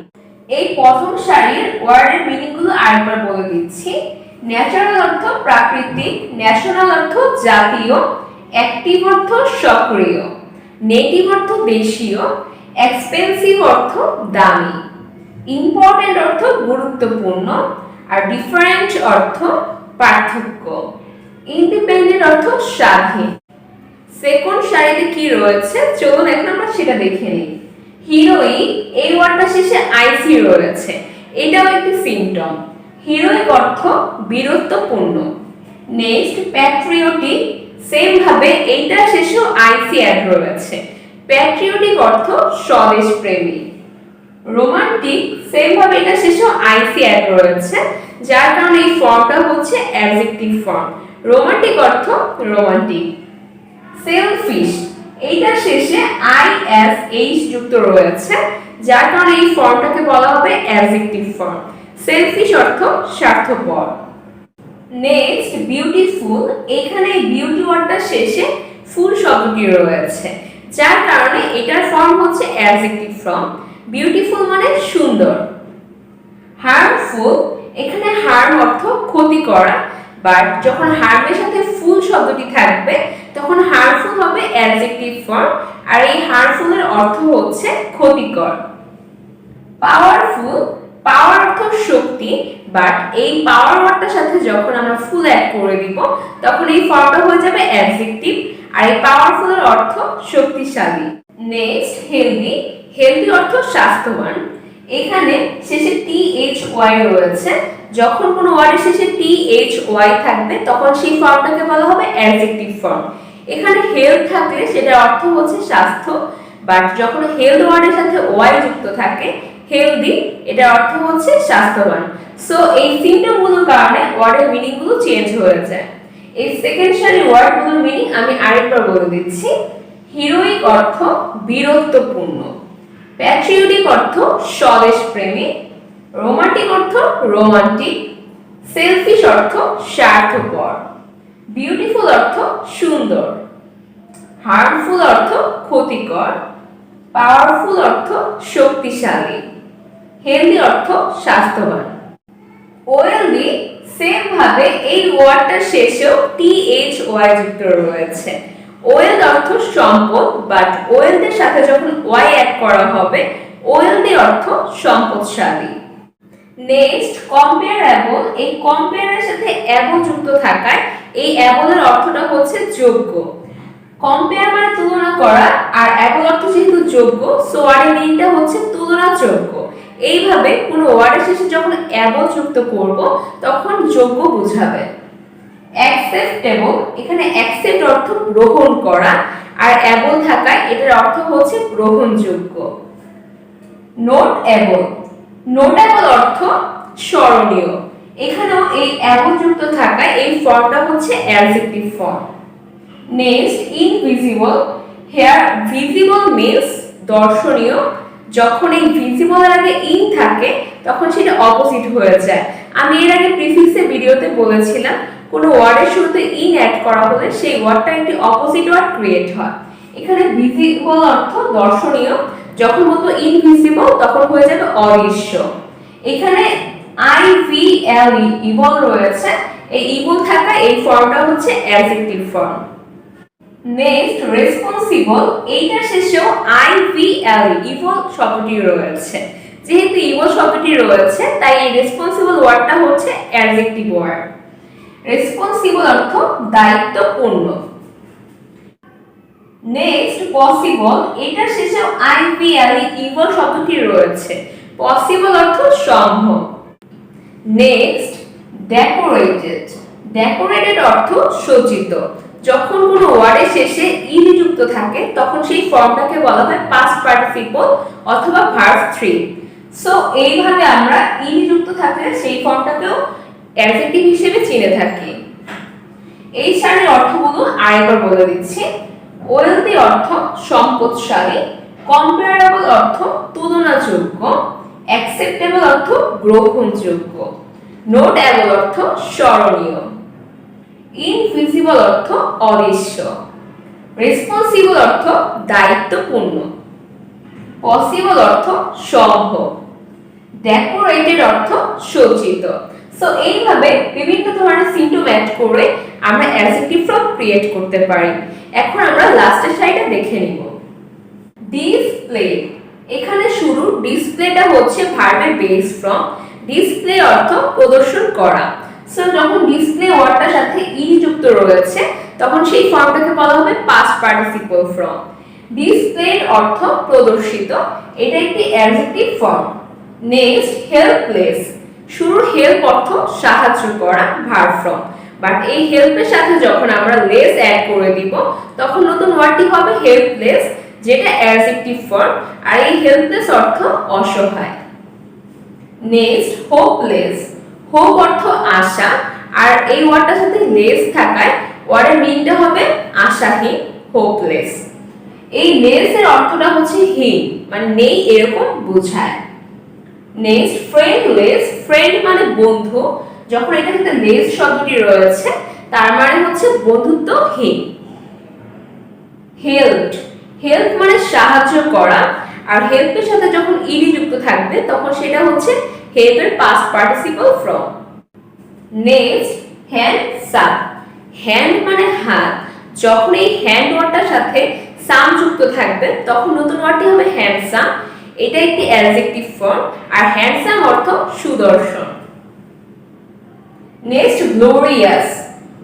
এই প্রথম সারির ওয়ার্ডের মিনিংগুলো আরেকবার বলে দিচ্ছি। ন্যাচারাল অর্থ প্রাকৃতিক, ন্যাশনাল অর্থ জাতীয়, অ্যাক্টিভ অর্থ সক্রিয়, নেটিভ অর্থ দেশীয়, এক্সপেন্সিভ অর্থ দামি, ইম্পর্টেন্ট অর্থ গুরুত্বপূর্ণ, আর ডিফারেন্ট অর্থ পার্থক্য, ইন্ডিপেন্ডেন্ট অর্থ স্বাধীন। সেকেন্ড সারিতে কি রয়েছে চলুন এখন আমরা সেটা দেখে নিই। হিরোইক, এই ওয়ার্ডটা শেষে আইসি রয়েছে, এটাও একটি সিম্পটম। হিরোইক অর্থ বীরত্বপূর্ণ। নেক্সট প্যাট্রিয়টিক, সেম ভাবে এইটার শেষেও আইসি অ্যাড রয়েছে, প্যাট্রিয়টিক অর্থ স্বদেশ প্রেমী। রোমান্টিক, সেম ভাবে এটা শেষেও আইসি অ্যাড রয়েছে, যার কারণে এই ফর্মটা হচ্ছে অ্যাডজেক্টিভ ফর্ম। রোমান্টিক অর্থ রোমান্টিক। সেলফিশ, এইটার শেষে আইএসএইচ যুক্ত রয়েছে, যার কারণে এই ফর্মটাকে বলা হবে অ্যাডজেক্টিভ ফর্ম। সেলফিশ অর্থ স্বার্থপর। নেক্সট বিউটিফুল, এখানে বিউটি ওয়ার্ডটার শেষে ফুল শব্দটি রয়েছে, যার কারণে এটার ফর্ম হচ্ছে অ্যাডজেক্টিভ ফর্ম। বিউটিফুল মানে সুন্দর। হার্মফুল, এখানে হার্ম অর্থ ক্ষতি করা, বাট যখন হার্মের সাথে ফুল শব্দটি থাকবে তখন হার্মফুল হবে অ্যাডজেক্টিভ ফর্ম, আর এই হার্মফুলের অর্থ হচ্ছে ক্ষতিকর। পাওয়ারফুল, পাওয়ার অর্থ শক্তি, বাট এই পাওয়ার ওয়ার্ডটার সাথে যখন আমরা ফুল অ্যাড করে দিব তখন এই ফর্মটা হয়ে যাবে অ্যাডজেক্টিভ, আর এই পাওয়ারফুলের অর্থ শক্তিশালী। নেক্সট হেলদি, হেলদি অর্থ স্বাস্থ্যবান। এখানে শেষে THY রয়েছে, যখন কোনো ওয়ার্ডের শেষে THY থাকবে তখন সেই ফর্মটাকে বলা হবে অ্যাডজেক্টিভ ফর্ম। এখানে হেলথ থাকলে সেটার অর্থ হচ্ছে স্বাস্থ্য, বাট যখন হেলথ ওয়ার্ডের সাথে ওয়াই যুক্ত থাকে হেলদি, এটার অর্থ হচ্ছে স্বাস্থ্যবান। সো এই সিম্পটমগুলোর কারণে ওয়ার্ডের মিনিংগুলো চেঞ্জ হয়ে যায়। এই সেকেন্ড সারির ওয়ার্ডগুলোর মিনিং আমি আরেকবার বলে দিচ্ছি। হিরোইক অর্থ বীরত্বপূর্ণ, প্যাট্রিয়টিক অর্থ স্বদেশ প্রেমী, রোমান্টিক অর্থ রোমান্টিক, সেলফিশ অর্থ স্বার্থপর, বিউটিফুল অর্থ সুন্দর, হার্মফুল অর্থ ক্ষতিকর, পাওয়ারফুল অর্থ শক্তিশালী, হেলদি অর্থ স্বাস্থ্যবান। ওয়েলদি, সেম ভাবে এই ওয়ার্ডটার শেষেও THY যুক্ত রয়েছে। ওয়েলথ অর্থ সম্পদ, বাট ওয়েলথের সাথে যখন ওয়াই অ্যাড করা হবে ওয়েলদি অর্থ সম্পদশালী। নেক্সট কম্পেয়ারেবল, এই কম্পেয়ারের সাথে অ্যাবল যুক্ত থাকায় এই অ্যাবলের অর্থটা হচ্ছে যোগ্য। কম্পেয়ার মানে তুলনা করা, আর অ্যাবল অর্থ যেহেতু যোগ্য সো ওয়ার্ডের মিনিংটা হচ্ছে তুলনাযোগ্য। এইভাবে কোনো ওয়ার্ডের শেষে যখন অ্যাবল যুক্ত করব তখন যোগ্য বোঝাবে। অ্যাকসেপ্টেবল, এখানে অ্যাকসেপ্ট অর্থ গ্রহণ করা, আর অ্যাবল থাকায় এটার অর্থ হচ্ছে গ্রহণযোগ্য। নোটেবল, নোটেবল অর্থ স্মরণীয়, এখানেও এই অ্যাবল যুক্ত থাকায় এই ফর্মটা হচ্ছে adjective form. Next invisible, here visible means দর্শনীয়, যখন এই ভিজিবলের আগে ইন থাকে তখন সেটা অপোজিট হয়ে যায়। আমি এর আগে প্রিফিক্সের ভিডিওতে বলেছিলাম কোনো ওয়ার্ডের শুরুতে ইন অ্যাড করা হলে সেই ওয়ার্ডটা একটি অপোজিট ওয়ার্ড ক্রিয়েট হয়। এখানে ভিজিবল অর্থ দর্শনীয়, যখন বলবো ইনভিজিবল তখন হয়ে যাবে অদৃশ্য। এখানে IVLE ইভল রয়েছে, এই ইভল থাকা এই ফর্মটা হচ্ছে অ্যাডজেক্টিভ ফর্ম। নেক্সট রেসপন্সিবল, এইটার শেষেও IVLE ইভল শব্দটি রয়েছে, যেহেতু ইভল শব্দটি রয়েছে তাই এই রেসপন্সিবল ওয়ার্ডটা হচ্ছে অ্যাডজেক্টিভ ওয়ার্ড। রেসপন্সিবল অর্থ দায়িত্বপূর্ণ। নেক্সট পসিবল, এটার শেষেও IVLE ইভল শব্দটি রয়েছে, পসিবল অর্থ সম্ভব। নেক্সট ডেকোরেটেড, ডেকোরেটেড অর্থ সজ্জিত, যখন কোনো ওয়ার্ডের শেষে ইডি যুক্ত যুক্ত থাকে তখন সেই ফর্মটাকে বলা হয় পাস্ট পার্টিসিপল অথবা ভার্ব 3। সো এইভাবে আমরা ইডি যুক্ত থাকলে সেই ফর্মটাকেও অ্যাডজেক্টিভ হিসেবে চিনে থাকি। এই সারির অর্থগুলো আরেকবার বলে দিচ্ছি। ওয়েলদি অর্থ সম্পদশালী, কম্পারেবল অর্থ তুলনাযোগ্য, অ্যাকসেপ্টেবল অর্থ গ্রহণযোগ্য, নোটেবল অর্থ স্মরণীয়, ইনভিজিবল অর্থ অদৃশ্য, রেসপন্সিবল অর্থ দায়িত্বপূর্ণ, পসিবল অর্থ সম্ভব, ডেকোরেটেড অর্থ সজ্জিত। সো এইভাবে বিভিন্ন ধরনের সিম্পটম অ্যাড করে আমরা অ্যাডজেক্টিভ ফর্ম ক্রিয়েট করতে পারি। এখন আমরা লাস্টের সাইডটা দেখে নিব। ডিসপ্লে, এখানে শুরু ডিসপ্লেটা হচ্ছে ভার্বের বেস ফর্ম। ডিসপ্লে অর্থ প্রদর্শন করা। সো যখন ডিসপ্লে ওয়ার্ডটার সাথে ইডি যুক্ত রয়েছে তখন সেই ফর্মটাকে বলা হবে পাস্ট পার্টিসিপল ফর্ম। ডিসপ্লের অর্থ প্রদর্শিত, এটা একটি অ্যাডজেক্টিভ ফর্ম। নেক্সট হেল্পলেস, শুরুর হেল্প অর্থ সাহায্য করা ভার্ব ফর্ম, বাট এই হেল্পের সাথে যখন আমরা লেস অ্যাড করে দিব তখন নতুন ওয়ার্ডটি হবে হেল্পলেস, যেটা অ্যাডজেক্টিভ ফর্ম, আর এই হেল্পলেস অর্থ অসহায়। নেক্সট হোপলেস, হোপ অর্থ আশা, আর এই ওয়ার্ডটার সাথে লেস থাকায় ওয়ার্ডের মিনিংটা হবে আশাহীন, হোপলেস। এই লেস এর অর্থটা হচ্ছে হীন, মানে নেই এরকম বোঝায়। নেক্সট ফ্রেন্ডলেস, ফ্রেন্ড মানে বন্ধু, যখন এটার সাথে লেস শব্দটি রয়েছে তার মানে হচ্ছে বন্ধুত্বহীন। হেল্পড, হেল্প মানে সাহায্য করা, আর হেল্পের সাথে যখন ইডি যুক্ত থাকবে তখন সেটা হচ্ছে হেল্পের past participle form. Next handsome, hand মানে হাত, যখন এই হ্যান্ড ওয়ার্ডটার সাথে সাম যুক্ত থাকবে তখন নতুন ওয়ার্ডটি হবে হ্যান্ডসাম, এটা একটি অ্যাডজেক্টিভ ফর্ম, আর হ্যান্ডসাম অর্থ সুদর্শন। নেক্সট গ্লোরিয়াস,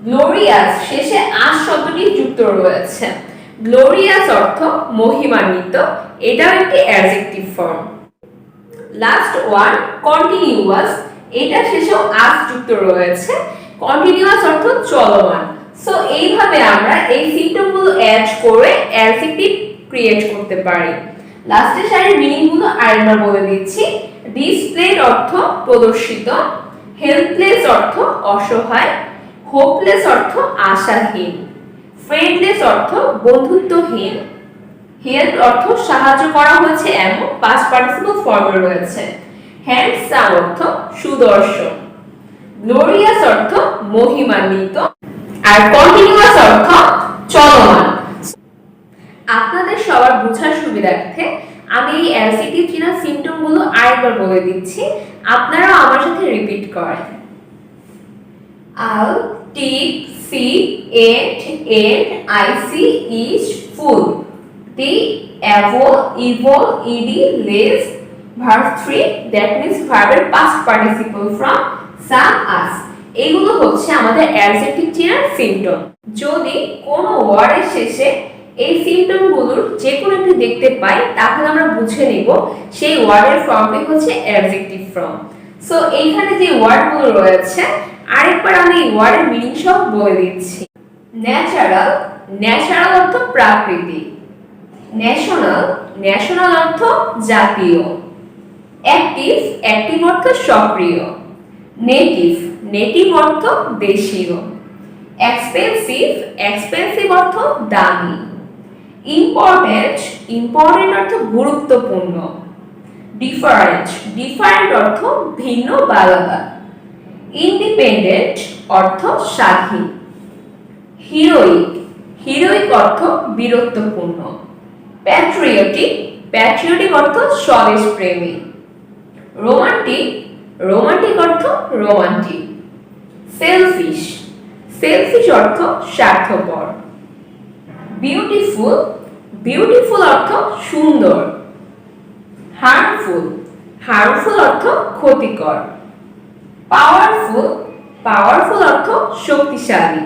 গ্লোরিয়াস শেষে আস শব্দটি যুক্ত রয়েছে। গ্লোরিয়াস অর্থ মহিমান্বিত, এটাও একটি adjective form. Last one continuous, এটা শেষেও আস যুক্ত রয়েছে। কন্টিনিউয়াস অর্থ চলমান। সো এইভাবে আমরা এই সিম্পটমগুলো অ্যাড করে অ্যাডজেক্টিভ ক্রিয়েট করতে পারি। লাস্টের সারির মিনিংগুলো আরেকবার বলে দিচ্ছি। ডিসপ্লেড অর্থ প্রদর্শিত, হেল্পলেস অর্থ অসহায়, হোপলেস অর্থ আশাহীন, ফ্রেন্ডলেস অর্থ বন্ধুত্বহীন, হেল্প অর্থ সাহায্য করা হয়েছে এমন পাস্ট পার্টিসিপল ফর্মে রয়েছে, হ্যান্ডসাম অর্থ সুদর্শন, গ্লোরিয়াস অর্থ মহিমান্বিত, আর কন্টিনিউয়াস অর্থ চলমান। আপনাদের সবার বোঝার সুবিধার্থে আমি এই অ্যাডজেক্টিভ চিহ্নের সিম্পটমগুলো আরেকবার বলে দিচ্ছি, আপনারাও আমার সাথে রিপিট করেন। আল, টিপ, cy, ate, ed, ic, ish, ful, ty, অ্যাভো, ইভো, ইডি, লেস, ভার্ব 3, দ্যাট মিন্স ভার্বের past participle from, some, ous. এগুলো হচ্ছে আমাদের অ্যাডজেক্টিভ চিহ্নের সিম্পটম। যদি কোনো ওয়ার্ডের শেষে এই সিম্পটমগুলোর যে কোনো একটি দেখতে পাই তাহলে আমরা বুঝে নিব সেই ওয়ার্ডের ফর্মটি হচ্ছে অ্যাডজেক্টিভ ফর্ম। সো এইখানে যে ওয়ার্ডগুলো রয়েছে আরেকবার আমি এই ওয়ার্ডের মিনিং সহ বলে দিচ্ছি। ন্যাচারাল, ন্যাচারাল অর্থ প্রাকৃতিক। ন্যাশনাল, ন্যাশনাল অর্থ জাতীয়। অ্যাক্টিভ, অ্যাক্টিভ অর্থ সক্রিয়। নেটিভ, নেটিভ অর্থ দেশীয়। এক্সপেন্সিভ, এক্সপেন্সিভ অর্থ দামি। ইম্পর্টেন্ট, ইম্পর্টেন্ট অর্থ গুরুত্বপূর্ণ। ডিফারেন্ট, ডিফারেন্ট অর্থ ভিন্ন বা আলাদা। ইন্ডিপেন্ডেন্ট অর্থ স্বাধীন। হিরোইক, হিরোইক অর্থ বীরত্বপূর্ণ। প্যাট্রিয়টিক, প্যাট্রিয়টিক অর্থ স্বদেশপ্রেমী। রোমান্টিক, রোমান্টিক অর্থ রোমান্টিক। সেলফিশ, সেলফিশ অর্থ স্বার্থপর। বিউটিফুল, বিউটিফুল অর্থ সুন্দর। হার্মফুল, হার্মফুল অর্থ ক্ষতিকর। পাওয়ারফুল, পাওয়ারফুল অর্থ শক্তিশালী।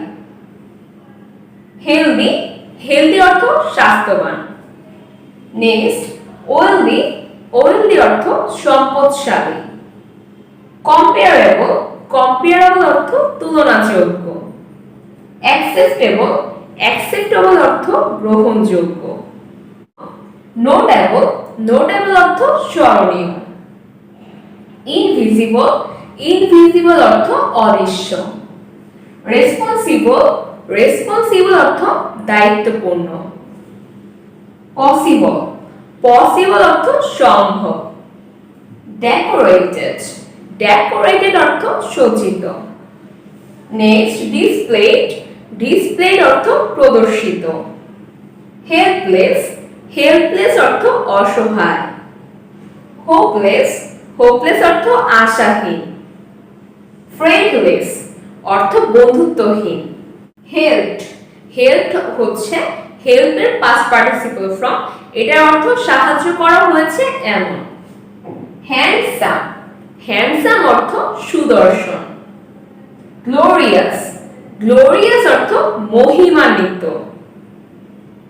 হেলদি, হেলদি অর্থ স্বাস্থ্যবান। নেক্সট ওয়েলদি, ওয়েলদি অর্থ সম্পদশালী। কম্পেয়ারেবল, কম্পেয়ারেবল অর্থ তুলনাযোগ্য। অ্যাকসেপ্টেবল, অ্যাকসেপ্টেবল অর্থ গ্রহণযোগ্য। নোটেবল, নোটেবল অর্থ স্মরণীয়। ইনভিজিবল, ইনভিজিবল অর্থ অদৃশ্য। রেসপন্সিবল, রেসপন্সিবল অর্থ দায়িত্বপূর্ণ। পসিবল, পসিবল অর্থ সম্ভব। ডেকোরেটেড, ডেকোরেটেড অর্থ সজ্জিত। নেক্সট ডিসপ্লেড, ডিসপ্লেড অর্থ প্রদর্শিত। হেল্পলেস, হেল্পলেস অর্থ অসহায়। হোপলেস, হোপলেস অর্থ আশাহীন। ফ্রেন্ডলেস অর্থ বন্ধুত্বহীন। হেল্পড, হেল্পড হচ্ছে হেল্পের পাস্ট পার্টিসিপল ফর্ম, এটার অর্থ সাহায্য করা হয়েছে এমন। হ্যান্ডসাম, হ্যান্ডসাম অর্থ সুদর্শন। গ্লোরিয়াস, গ্লোরিয়াস অর্থ মহিমান্বিত।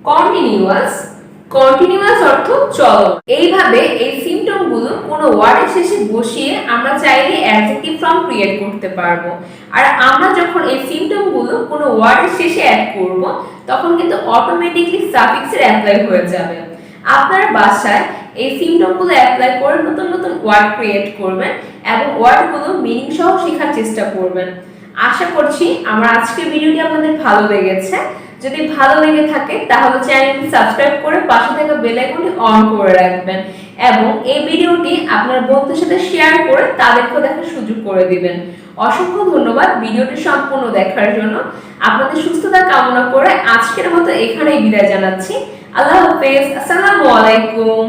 কন্টিনিউয়াস, কন্টিনিউয়াস অর্থ চলন। এইভাবে এই সিম্পটমগুলো কোনো ওয়ার্ডের শেষে বসিয়ে আমরা চাইলে অ্যাডজেক্টিভ ফর্ম ক্রিয়েট করতে পারবো। আর আমরা যখন এই সিম্পটমগুলো কোনো ওয়ার্ডের শেষে অ্যাড করব তখন কিন্তু অটোমেটিকলি সাফিক্সের অ্যাপ্লাই হয়ে যাবে। আপনারা বাসায় এই সিম্পটমগুলো অ্যাপ্লাই করে নতুন নতুন ওয়ার্ড ক্রিয়েট করবেন এবং ওয়ার্ডগুলো মিনিং সহ শেখার চেষ্টা করবেন। আশা করছি আমার আজকের ভিডিওটি আপনাদের ভালো লেগেছে। যদি ভালো লেগে থাকে তাহলে চ্যানেলটি সাবস্ক্রাইব করে পাশে থাকা বেল আইকনটি অন করে রাখবেন এবং এই ভিডিওটি আপনার বন্ধুদের সাথে শেয়ার করে তাদেরকেও দেখার সুযোগ করে দিবেন। অসংখ্য ধন্যবাদ ভিডিওটি সম্পূর্ণ দেখার জন্য। আপনাদের সুস্থতা কামনা করে আজকের মতো এখানেই বিদায় জানাচ্ছি। আল্লাহ হাফেজ, আসসালামু আলাইকুম।